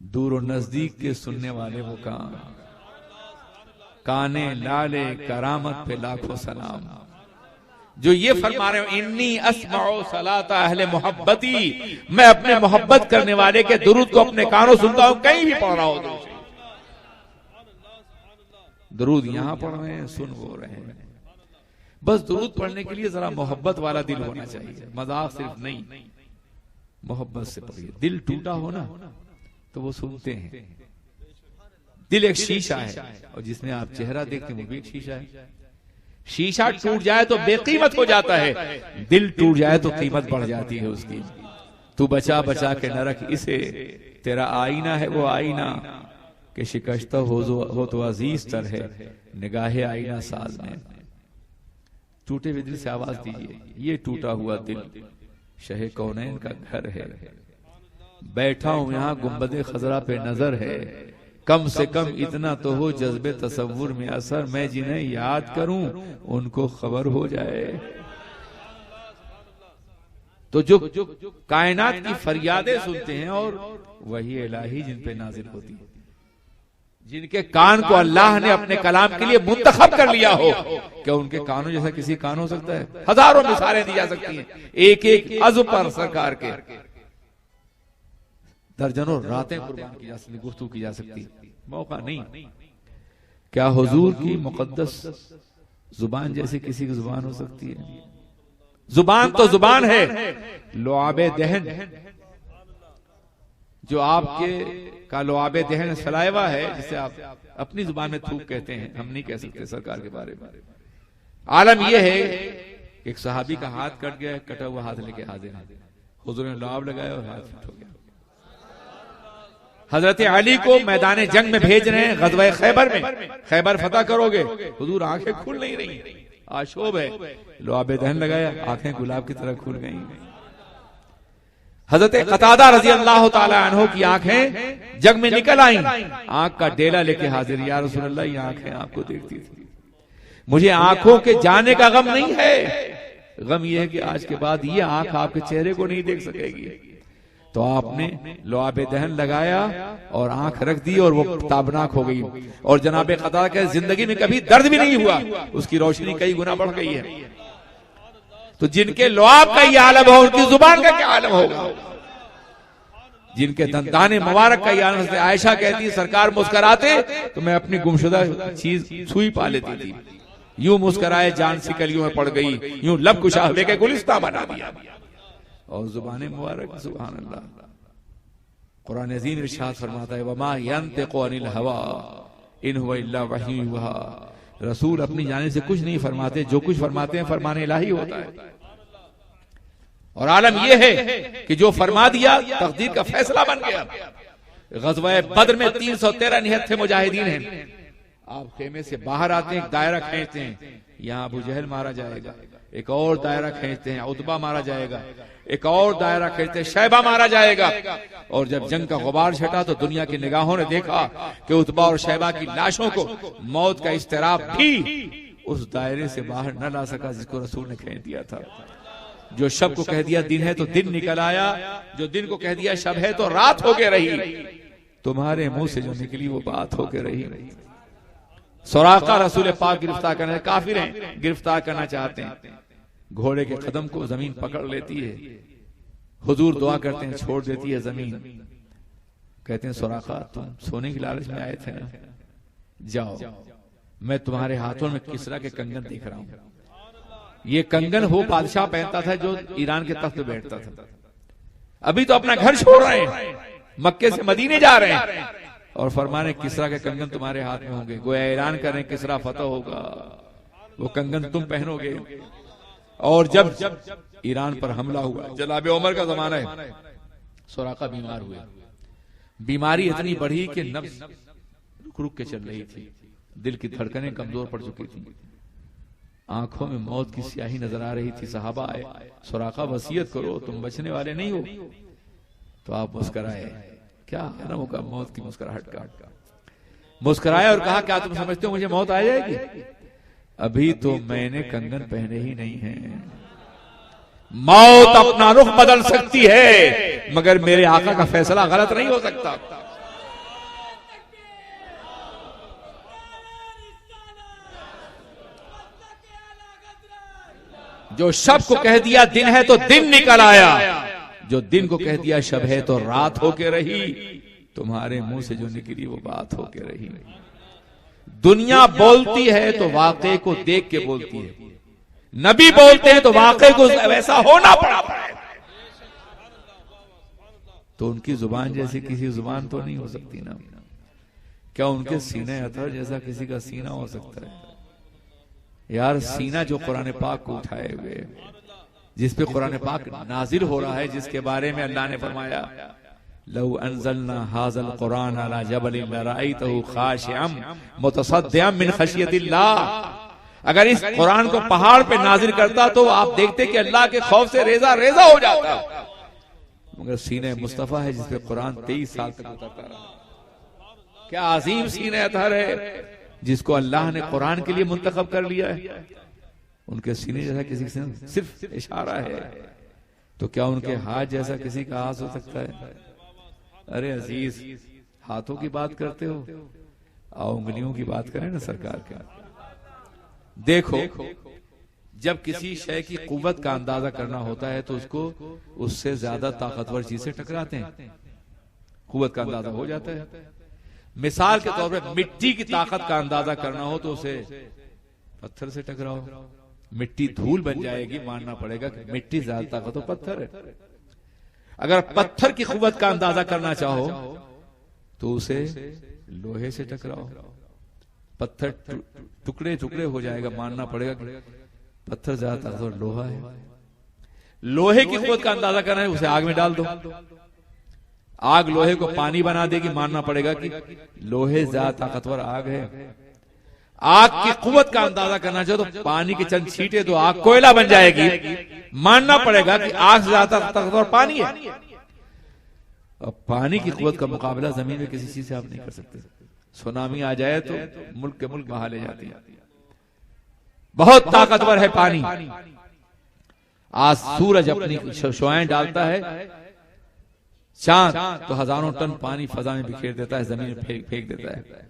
Speaker 1: दूर और नजदीक के सुनने वाले वो कान, काने लाले करामत पे लाखों सलाम, जो ये फरमा रहे हो इन्नी अस्माउ सलाता अहले मोहब्बती, मैं अपने मोहब्बत करने वाले के दुरूद को अपने कानों सुनता हूं, कहीं भी पढ़ रहा हो दुरूद, यहां पढ़ रहे हैं, सुन वो रहे हैं। बस दुरूद पढ़ने के लिए जरा मोहब्बत वाला दिल होना चाहिए, मजाक सिर्फ नहीं, मोहब्बत से पढ़िए। दिल टूटा हो ना तो वो सुनते हैं। दिल एक शीशा है और जिसमें आप चेहरा देखते हैं वो भी एक शीशा है। शीशा टूट जाए तो बेकीमत हो जाता है, दिल टूट जाए तो कीमत बढ़ जाती है उसकी। तू बचा बचा के न रख इसे, तेरा आईना है वो आईना कि शिकस्त हो तो अजीज तर है निगाहे आईना साज में। टूटे हुए दिल से आवाज दीजिए, ये टूटा हुआ दिल शहे कौनैन का घर है, बैठा हूं यहां गुंबदे खजरा पे नजर है, कम से कम इतना तो हो जज्बे तसव्वुर में असर, मैं जिन्हें याद करूं उनको खबर हो जाए। तो जो कायनात की फरियादें सुनते हैं और वही इलाही जिन पे नाजिल होती है, जिनके कान को अल्लाह ने अपने कलाम के लिए मुंतखब कर लिया हो, क्या उनके कानों जैसा किसी कान हो सकता है? हजारों मिसालें दी जा सकती हैं, एक एक अज़्ब पर सरकार के दर्जनों रातें कुर्बान की जा सकती, गुफ्तगू की जा सकती, मौका नहीं। क्या हुजूर की मुकद्दस जुबान जैसे किसी की जुबान हो सकती है? जुबान तो जुबान है, लुआबे दहन जो आपके का लुआबे दहन सलाइवा है, जिसे आप अपनी जुबान में थूक कहते हैं, हम नहीं कह सकते सरकार के बारे में। आलम यह है एक सहाबी का हाथ कट गया, कटा हुआ हाथ लेके हाजिर है, हुजूर ने लुआब लगाया और हाथ फिट हो गया। हजरत अली को मैदान जंग में भेज रहे हैं, गज़वा खैबर में, खैबर फतह करोगे, हुजूर आंखें खुल नहीं रही, आशोब है, लुआबे दहन लगाया, आंखें गुलाब की तरह खुल गई। हजरत कतादा रजी अल्लाह ताला अन्हु की आंखें जग में निकल आई, आंख का डेला लेके हाजिर, या रसूल अल्लाह ये आंखें आपको देखती थी, मुझे आंखों के जाने का गम नहीं है, गम यह है कि आज के बाद ये आंख आपके चेहरे को नहीं देख सकेगी। तो आपने लुआबे दहन लगाया और आंख रख दी और वो ताबनाक हो गई, और जनाबे कतादा के जिंदगी में कभी दर्द भी नहीं हुआ, उसकी रोशनी कई गुना बढ़ गई है। तो जिनके लुआब का ये आलम हो, उनकी जुबान का क्या आलम होगा? जिनके दंताने मुबारक का ये आलम है। आयशा कहती है सरकार मुस्कुराते तो मैं अपनी गुमशुदा चीज सुई पा लेती थी, यूं मुस्कुराए जान सी कलियों में पड़ गई, यूं लब कुशा लेके गुलिस्तां बना दिया। और जुबान मुबारक, सुभान अल्लाह, कुरान अज़ीम इरशाद फरमाता है वमा यंतिक़ु अनिल हवा इन हुवा इल्ला वही युहा, रसूल अपनी जाने से कुछ नहीं फरमाते, जो कुछ फरमाते हैं फरमान इलाही होता है। और आलम यह है कि जो फरमा दिया तकदीर का फैसला बन गया। ग़ज़वा बद्र में 313 निहत्थे मुजाहिदीन हैं, आप खेमे से बाहर आते हैं, एक दायरा खींचते हैं, यहाँ अबू जहल मारा जाएगा, एक और दायरा खींचते हैं, उतबा मारा जाएगा, एक और दायरा खींचते हैं, शैबा मारा जाएगा। और जब जंग का गुबार छटा तो दुनिया की निगाहों ने देखा कि उतबा और शैबा की लाशों को मौत का इस्तिराब भी उस दायरे से बाहर न ला सका जिसको रसूल ने खींच दिया था। जो शब को कह दिया दिन है तो दिन निकल आया, जो दिन को कह दिया शब है तो रात होके रही। तुम्हारे मुंह से जो निकली वो बात होके रही। सुराका रसूल पाक गिरफ्तार करना, काफिर हैं, गिरफ्तार करना चाहते हैं, घोड़े के कदम को जमीन पकड़ लेती है, हुजूर दुआ करते हैं, छोड़ देती है जमीन। कहते हैं सुराका तुम सोने की लालच में आए थे ना, जाओ, मैं तुम्हारे हाथों में किसरा के कंगन देख रहा हूं। ये कंगन वो बादशाह पहनता था जो ईरान के तख्त पे बैठता था। अभी तो अपना घर छोड़ रहे हैं, मक्के से मदीने जा रहे हैं और फरमाने किसरा के कंगन तुम्हारे हाथ में होंगे। गोया ऐलान कर रहे हैं किसरा फतह होगा, वो कंगन तुम पहनोगे। और जब ईरान पर हमला हुआ, जनाब उमर का जमाना है, सुराका बीमार हुए। बीमारी इतनी बढ़ी कि नफ्स रुक रुक के चल रही थी, दिल की धड़कनें कमजोर पड़ चुकी थी, आंखों में मौत की स्याही नजर आ रही थी। सहाबा आए, सुराका वसीयत करो, तुम बचने वाले नहीं हो। तो आप मुस्कराए, क्या है ना वो मौत की मुस्कुराहट का, मुस्कुराया और कहा क्या तुम समझते हो मुझे मौत आ जाएगी? अभी तो मैंने कंगन पहने ही नहीं है। मौत अपना रुख बदल सकती है मगर मेरे आका का फैसला गलत नहीं हो सकता। जो शब को कह दिया दिन है तो दिन निकल आया, जो दिन को कह दिया शब है तो रात होके रही। तुम्हारे मुंह से जो निकली वो बात होके रही। दुनिया बोलती है तो वाकई को देख के बोलती है, नबी बोलते हैं तो वाकई को वैसा होना पड़ा। तो उनकी जुबान जैसी किसी जुबान तो नहीं हो सकती ना। क्या उनके सीने अथर जैसा किसी का सीना हो सकता है? यार सीना जो कुरान पाक को उठाए हुए, जिस पे कुरान पाक नाजिल हो रहा है, जिसके बारे में अल्लाह ने फरमाया लौ अंज़लना हाज़ल कुरान अला जबलिन लरअयतहु खाशिअम मुतसद्दिअम मिन खशियतिल्लाह। अगर इस कुरान को पहाड़ पे नाजिल करता तो आप देखते कि अल्लाह के खौफ से रेजा रेजा हो जाता। मगर सीने मुस्तफा है जिस पे कुरान 23 साल तक उतरता रहा। क्या अजीम सीने अतहर है जिसको अल्लाह ने कुरान के लिए मुंतखब कर लिया है। उनके सीने जैसा किसी से सिर्फ इशारा है, तो क्या उनके हाथ जैसा किसी का हाथ हो सकता है? अरे अजीज, हाथों की बात करते हो, आओ उंगलियों की बात करें ना सरकार के। देखो, जब किसी शय की कुव्वत का अंदाजा करना होता है तो उसको उससे ज्यादा ताकतवर चीज से टकराते हैं, कुव्वत का अंदाजा हो जाता है। मिसाल के तौर पर मिट्टी की ताकत का अंदाजा करना हो तो उसे पत्थर से टकराओ, मिट्टी धूल बन जाएगी, मानना पड़ेगा कि मिट्टी ज्यादा ताकत तो पत्थर है। अगर पत्थर की कुव्वत का अंदाजा करना चाहो तो उसे लोहे से टकराओ, पत्थर टुकड़े टुकड़े हो जाएगा, मानना पड़ेगा कि पत्थर ज्यादा ताकतवर लोहा है। लोहे की कुव्वत का अंदाजा करना है, उसे आग में डाल दो, आग लोहे को पानी बना देगी, मानना पड़ेगा कि लोहे ज्यादा ताकतवर आग है। आग की कुव्वत का अंदाजा करना चाहो तो पानी के चंद छींटे दो, आग कोयला बन जाएगी, मानना पड़ेगा कि आग से ज्यादा ताकतवर पानी है। और पानी की कुव्वत का मुकाबला जमीन में किसी चीज से आप नहीं कर सकते। सुनामी आ जाए तो मुल्क के मुल्क बहा ले जाती है, बहुत ताकतवर है पानी। आज सूरज अपनी शुआएं डालता है, चांद तो हजारों टन पानी फजा में बिखेर देता है, जमीन में फेंक देता है।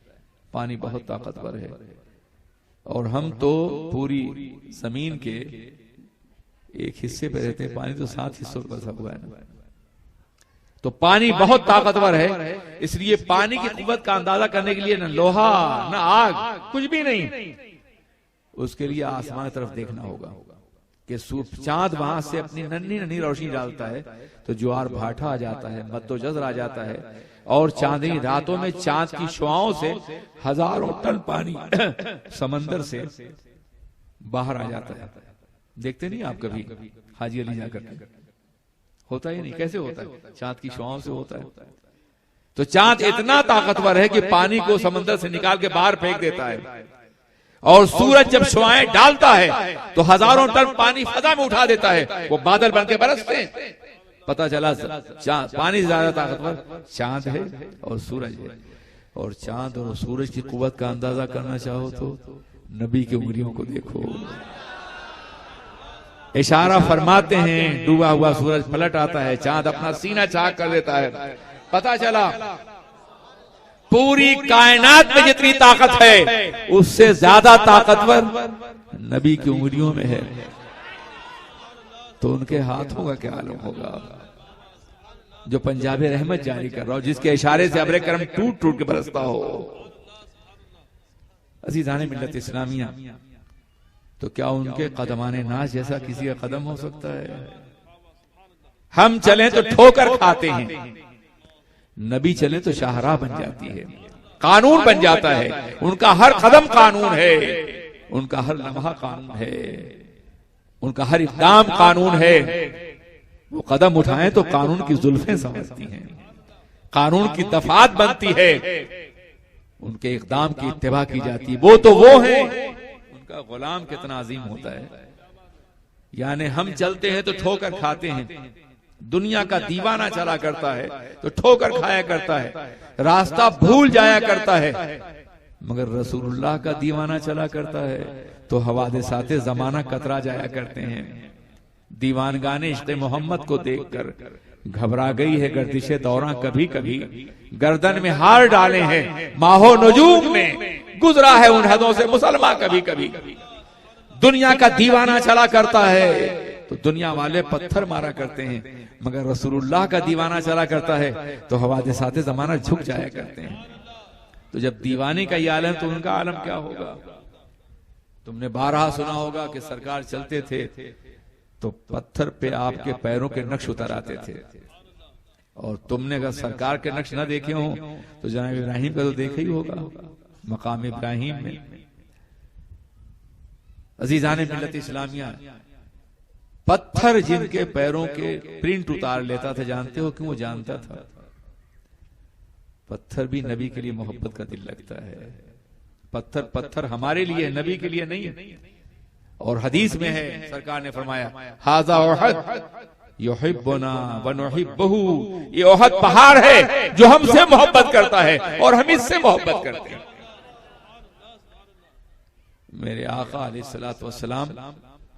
Speaker 1: पानी बहुत ताकतवर है और हम तो पूरी जमीन के एक हिस्से पे रहते हैं, पानी तो 7 हिस्सों पर बसा हुआ है ना। तो पानी बहुत ताकतवर है, इसलिए पानी की कुव्वत का अंदाजा करने के लिए न लोहा न आग, कुछ भी नहीं, उसके लिए आसमान की तरफ देखना होगा कि चांद वहां से अपनी नन्ही नन्ही रोशनी डालता है तो ज्वार भाटा आ जाता है, मद्दोजर आ जाता है, और चांदनी रातों में चांद की शुआओं से हजारों टन पानी समंदर से बाहर आ जाता है। देखते नहीं आप कभी हाजी अली जाकर? होता ही नहीं, कैसे होता है? चांद की शुआओं से होता है। तो चांद इतना ताकतवर है कि पानी को समंदर से निकाल के बाहर फेंक देता है, और सूरज जब शुआएं डालता है तो हजारों टन पानी फजा में उठा देता है, वो बादल बन के बरसते हैं। पता चला पानी से ज्यादा ताकतवर चांद है और सूरज है। और चांद और सूरज की कुव्वत का अंदाजा करना चाहो तो नबी की उंगलियों को देखो। इशारा फरमाते हैं, डूबा हुआ सूरज पलट आता है, चांद अपना सीना चाक कर देता है। पता चला पूरी कायनात में जितनी ताकत है उससे ज्यादा ताकतवर नबी की उंगलियों में है। तो उनके हाथों का क्या आलम होगा जो पंजाबी रहमत जारी कर रहा हो, जिसके इशारे से अब्रे करम टूट टूट के बरसता हो। अज़ीज़ाने मिल्लत इस्लामिया, तो क्या उनके कदमाने नाज जैसा किसी का कदम हो सकता है? हम चलें तो ठोकर खाते हैं, नबी चले तो शाहराह बन जाती है, कानून बन जाता है। उनका हर कदम कानून है, उनका हर लम्हा कानून है, उनका हर इक़दाम कानून है। वो कदम उठाएं तो कानून की जुल्फें समझती हैं, कानून की दफात बनती है, उनके इक़दाम की इत्तिबा की जाती है। वो तो वो है, उनका गुलाम कितना अजीम होता है। यानी हम चलते हैं तो ठोकर खाते हैं, दुनिया का दीवाना चला करता है तो ठोकर खाया करता है, रास्ता भूल जाया करता है। मगर रसूलुल्लाह का दीवाना चला करता है तो हवादिसाते जमाना कतरा जाया करते हैं। दीवानगाने इश्क़े मोहम्मद को देखकर घबरा गई है गर्दिशे दौरां, कभी कभी गर्दन में हार डाले हैं माहो नजूम ने, गुजरा है उन हदों से मुसलमान कभी कभी। दुनिया का दीवाना चला करता है तो दुनिया वाले पत्थर मारा करते हैं, मगर रसूलुल्लाह का दीवाना चला करता है तो हवादिसाते जमाना झुक जाया करते हैं। तो जब दीवाने का ये आलम तो उनका आलम क्या होगा? तुमने बारहा सुना होगा कि सरकार चलते थे तो पत्थर पे आपके पैरों के नक्श उतर आते थे, और तुमने अगर सरकार के नक्श ना देखे हो तो जनाब इब्राहिम का तो देखा ही होगा, मकाम इब्राहिम में। अजीजाने मिल्लत इस्लामिया, पत्थर जिनके पैरों के प्रिंट उतार लेता था, जानते हो क्यों? वो जानता था पत्थर भी नबी के लिए मोहब्बत का दिल लगता है। पत्थर पत्थर हमारे लिए, नबी के लिए नहीं है। और हदीस में है, सरकार ने फरमाया हाज़ा उहद युहिब्बुना व नुहिब्बुहु, ये उहद पहाड़ है जो हमसे मोहब्बत करता है और हम इससे मोहब्बत करते हैं। मेरे आका अलैहिस्सलातु वस्सलाम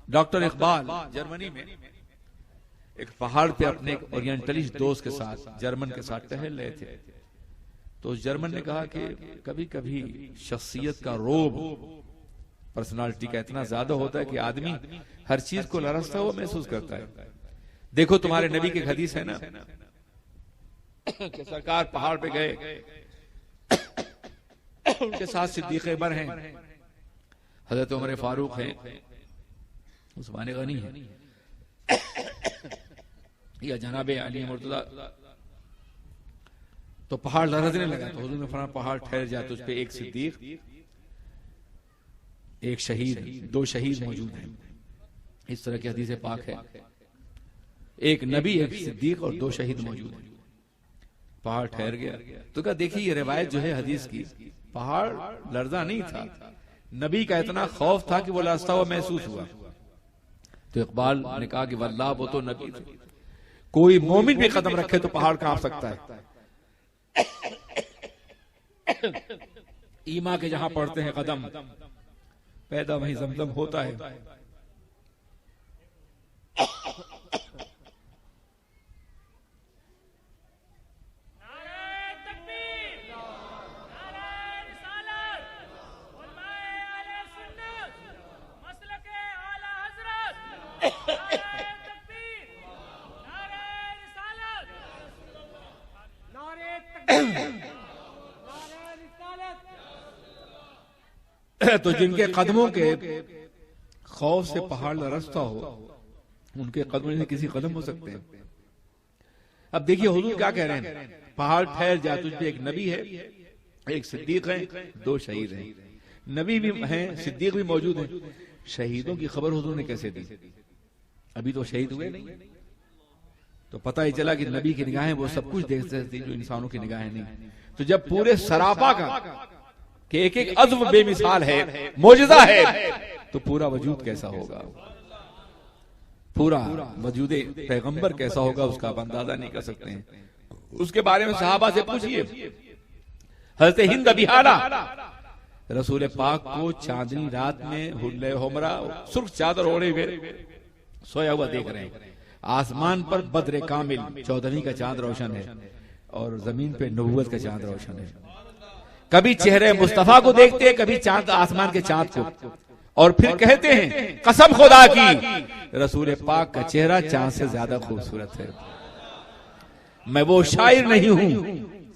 Speaker 1: डॉक्टर इकबाल जर्मनी में एक पहाड़ पे अपने एक ओरिएंटलिस्ट दोस्त के साथ, जर्मन के साथ टहल रहे थे। तो उस जर्मन ने कहा कि कभी कभी शख्सियत का रोब, पर्सनालिटी का इतना ज्यादा होता है कि आदमी हर चीज को लरसता हुआ महसूस करता है। देखो तुम्हारे नबी की हदीस है ना कि सरकार पहाड़ पे गए, उनके साथ सिद्दीक़ अकबर हैं, हजरत उमर फारूक हैं, उस्मान गनी है, या जनाब अली मुर्तज़ा। तो पहाड़ लरजने लगा तो हुजूर ने फरमाया पहाड़ ठहर जाए, तो उस पे एक सिद्दीक, एक शहीद, दो शहीद मौजूद हैं। इस तरह की हदीस पाक है, एक नबी, एक सिद्दीक और दो शहीद मौजूद हैं। पहाड़ ठहर गया तो क्या देखिए ये रिवायत जो है हदीस की, पहाड़ लर्जा नहीं था, नबी का इतना खौफ था कि वो लरजता हुआ महसूस हुआ। तो इकबाल ने कहा कि वल्लाह वो तो नबी थे, कोई मोमिन भी कदम रखे तो पहाड़ कांप सकता है। ईमा के जहां पड़ते हैं कदम, पैदा वहीं जमजम होता है। तो जिनके कदमों के खौफ से पहाड़ लरसता हो, उनके कदमों से किसी कदम हो सकते हैं। अब देखिए हुजूर क्या कह रहे हैं, पहाड़ ठहर जाए, तुझ पे एक नबी है, एक सिद्दीक है, दो शहीद हैं। नबी भी हैं, सिद्दीक भी मौजूद हैं। शहीदों की खबर हुजूर ने कैसे दी? अभी तो शहीद हुए नहीं, तो पता ही चला कि नबी की निगाहें वो सब कुछ देखते थी जो इंसानों की निगाहें नहीं। तो जब पूरे सरापा का कि एक एक अज़्व बेमिसाल है, मौजज़ा है, तो पूरा वजूद कैसा होगा, पूरा वजूद पैगंबर कैसा होगा, उसका आप अंदाजा नहीं कर सकते हैं। उसके बारे में सहाबा से पूछिए। हज़रत हिंद बिहारा रसूल पाक को चांदनी रात में हुल्ले हमरा सुर्ख चादर ओढ़े हुए सोया हुआ देख रहे हैं। आसमान पर बद्र कामिल 14वीं का चांद रोशन है और जमीन पे नबूवत का चांद रोशन है। कभी चेहरे मुस्तफा को देखते हैं, कभी चांद आसमान के चांद को, और फिर कहते हैं कसम खुदा की रसूल पाक का चेहरा चांद से ज्यादा खूबसूरत है। मैं वो शायर नहीं हूं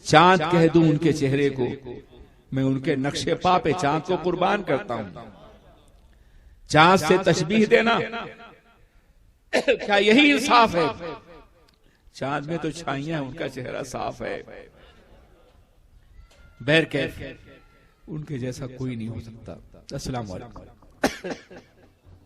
Speaker 1: चांद कह दूं उनके चेहरे को, मैं उनके नक्शे पा पे चांद को कुर्बान करता हूं। चांद से तशबीह देना क्या यही इंसाफ है? चांद में तो छाइयां, उनका चेहरा साफ है। बहरकैफ उनके जैसा कोई नहीं हो सकता। अस्सलाम वालेकुम।